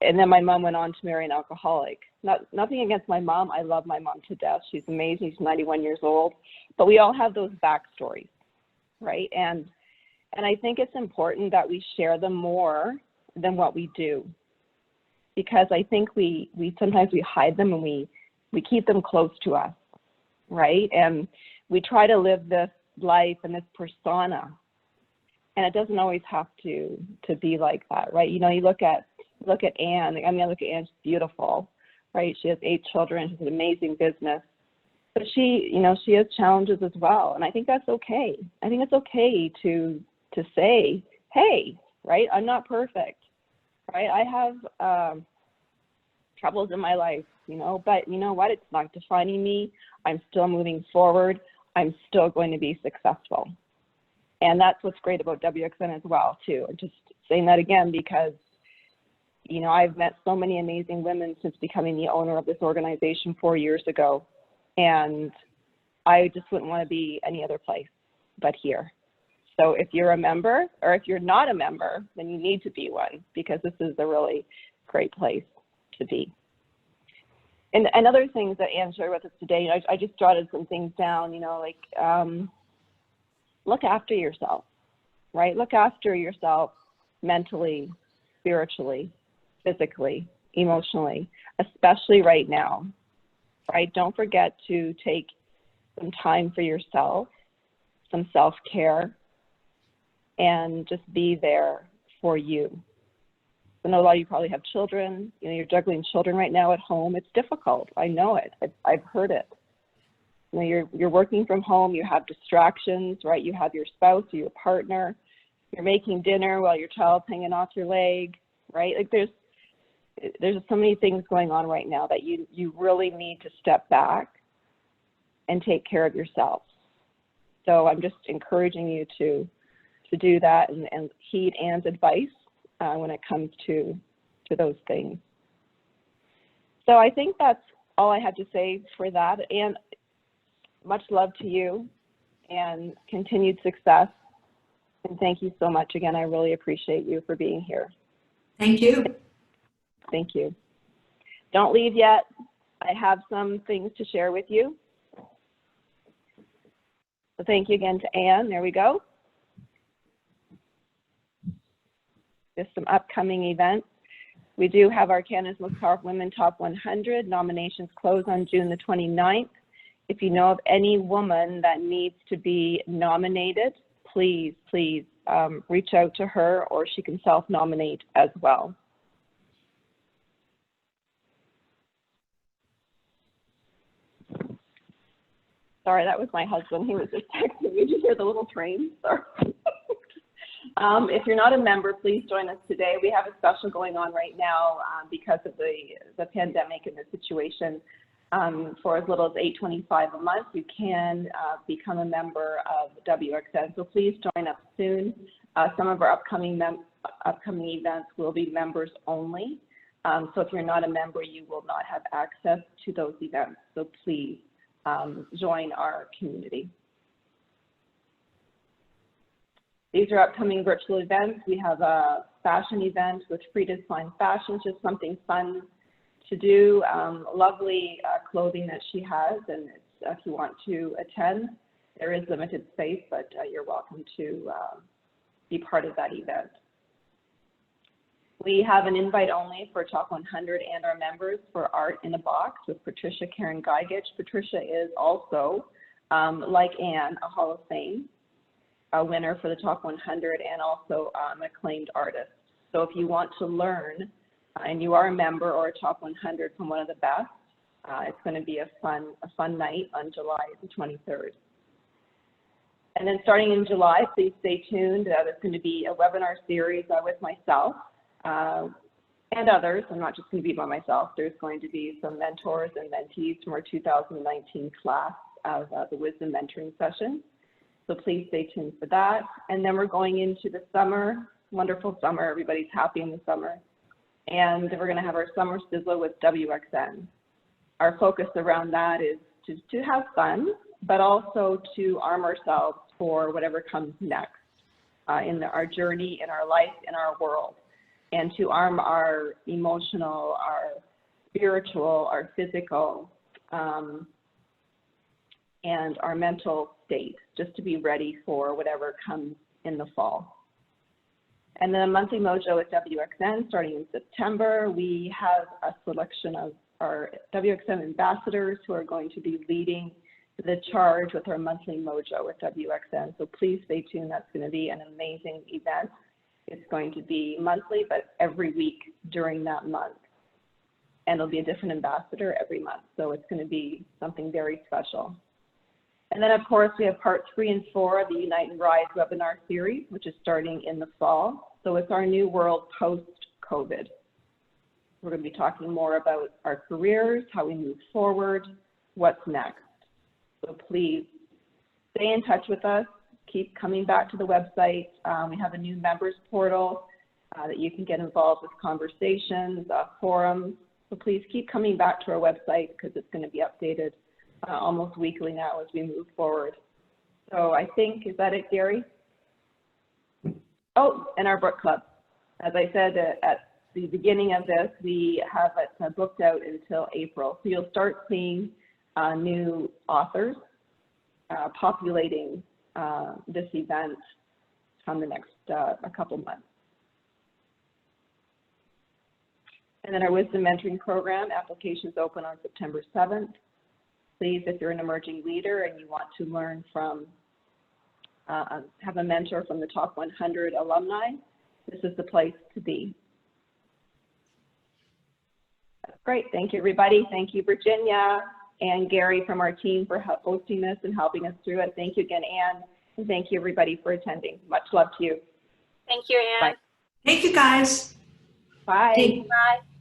Speaker 1: and then my mom went on to marry an alcoholic. Nothing against my mom. I love my mom to death. She's amazing. She's 91 years old. But we all have those backstories, right? And I think it's important that we share them more than what we do, because I think we sometimes we hide them, and we keep them close to us, right? And we try to live this life and this persona, and it doesn't always have to be like that, right? You know, you look at Ann. I mean, I look at Ann. She's beautiful, right? She has 8 children. She has an amazing business, but she, you know, she has challenges as well, and I think that's okay. I think it's okay to say, hey, right, I'm not perfect, right? I have troubles in my life, you know, but you know what? It's not defining me. I'm still moving forward. I'm still going to be successful. And that's what's great about WXN as well, too. I'm just saying that again because, you know, I've met so many amazing women since becoming the owner of this organization 4 years ago. And I just wouldn't want to be any other place but here. So if you're a member, or if you're not a member, then you need to be one, because this is a really great place to be. And other things that Ann shared with us today, you know, I just jotted some things down, you know, like look after yourself, right? Look after yourself mentally, spiritually, physically, emotionally, especially right now, right? Don't forget to take some time for yourself, some self-care, and just be there for you. I know a lot of you probably have children. You know, you're juggling children right now at home. It's difficult. I know it. I've heard it. You know, you're working from home. You have distractions, right? You have your spouse or your partner. You're making dinner while your child's hanging off your leg, right? Like there's so many things going on right now that you really need to step back and take care of yourself. So I'm just encouraging you to do that and heed Ann's advice when it comes to those things. So I think that's all I have to say for that. And much love to you and continued success. And thank you so much again. I really appreciate you for being here.
Speaker 2: Thank you.
Speaker 1: Thank you. Don't leave yet. I have some things to share with you. So thank you again to Ann. There we go. Just some upcoming events. We do have our Canada's Most Powerful Women Top 100. Nominations close on June the 29th. If you know of any woman that needs to be nominated, please reach out to her, or she can self-nominate as well. Sorry, that was my husband. He was just texting me. Did you hear the little train? Sorry. If you're not a member, please join us today. We have a special going on right now because of the pandemic and the situation. For as little as $8.25 a month, you can become a member of WXN. So please join us soon. Some of our upcoming events will be members only. So if you're not a member, you will not have access to those events. So please join our community. These are upcoming virtual events. We have a fashion event with free design fashion, just something fun to do. Lovely clothing that she has, and if you want to attend, there is limited space, but you're welcome to be part of that event. We have an invite only for Top 100 and our members for Art in a Box with Patricia Karen Gigich. Patricia is also, like Ann, a Hall of Fame winner for the Top 100 and also an acclaimed artist. So if you want to learn and you are a member or a Top 100 from one of the best, it's going to be a fun night on July the 23rd. And then starting in July, please stay tuned. There's going to be a webinar series with myself and others. I'm not just going to be by myself. There's going to be some mentors and mentees from our 2019 class of the Wisdom Mentoring session. So please stay tuned for that. And then we're going into the summer, wonderful summer. Everybody's happy in the summer. And we're going to have our summer sizzle with WXN. Our focus around that is to have fun, but also to arm ourselves for whatever comes next in our journey, in our life, in our world, and to arm our emotional, our spiritual, our physical, and our mental state, just to be ready for whatever comes in the fall. And then a monthly mojo with WXN starting in September. We have a selection of our WXN ambassadors who are going to be leading the charge with our monthly mojo with WXN. So please stay tuned. That's going to be an amazing event. It's going to be monthly, but every week during that month. And it'll be a different ambassador every month. So it's going to be something very special. And then, of course, we have part 3 and 4 of the Unite and Rise webinar series, which is starting in the fall. So it's our new world post-COVID. We're going to be talking more about our careers, how we move forward, what's next. So please stay in touch with us. Keep coming back to the website. We have a new members portal that you can get involved with conversations, forums. So please keep coming back to our website because it's going to be updated almost weekly now as we move forward. So I think, is that it, Gary? Oh, and our book club. As I said at the beginning of this, we have it booked out until April. So you'll start seeing new authors populating this event on the next a couple months. And then our Wisdom Mentoring Program, applications open on September 7th. Please, if you're an emerging leader and you want to learn from, have a mentor from the top 100 alumni, this is the place to be. That's great. Thank you, everybody. Thank you, Virginia and Gary from our team for hosting this and helping us through it. Thank you again, Ann, and thank you, everybody, for attending. Much love to you.
Speaker 3: Thank you, Ann.
Speaker 1: Bye.
Speaker 2: Thank you, guys.
Speaker 1: Bye.
Speaker 3: Bye.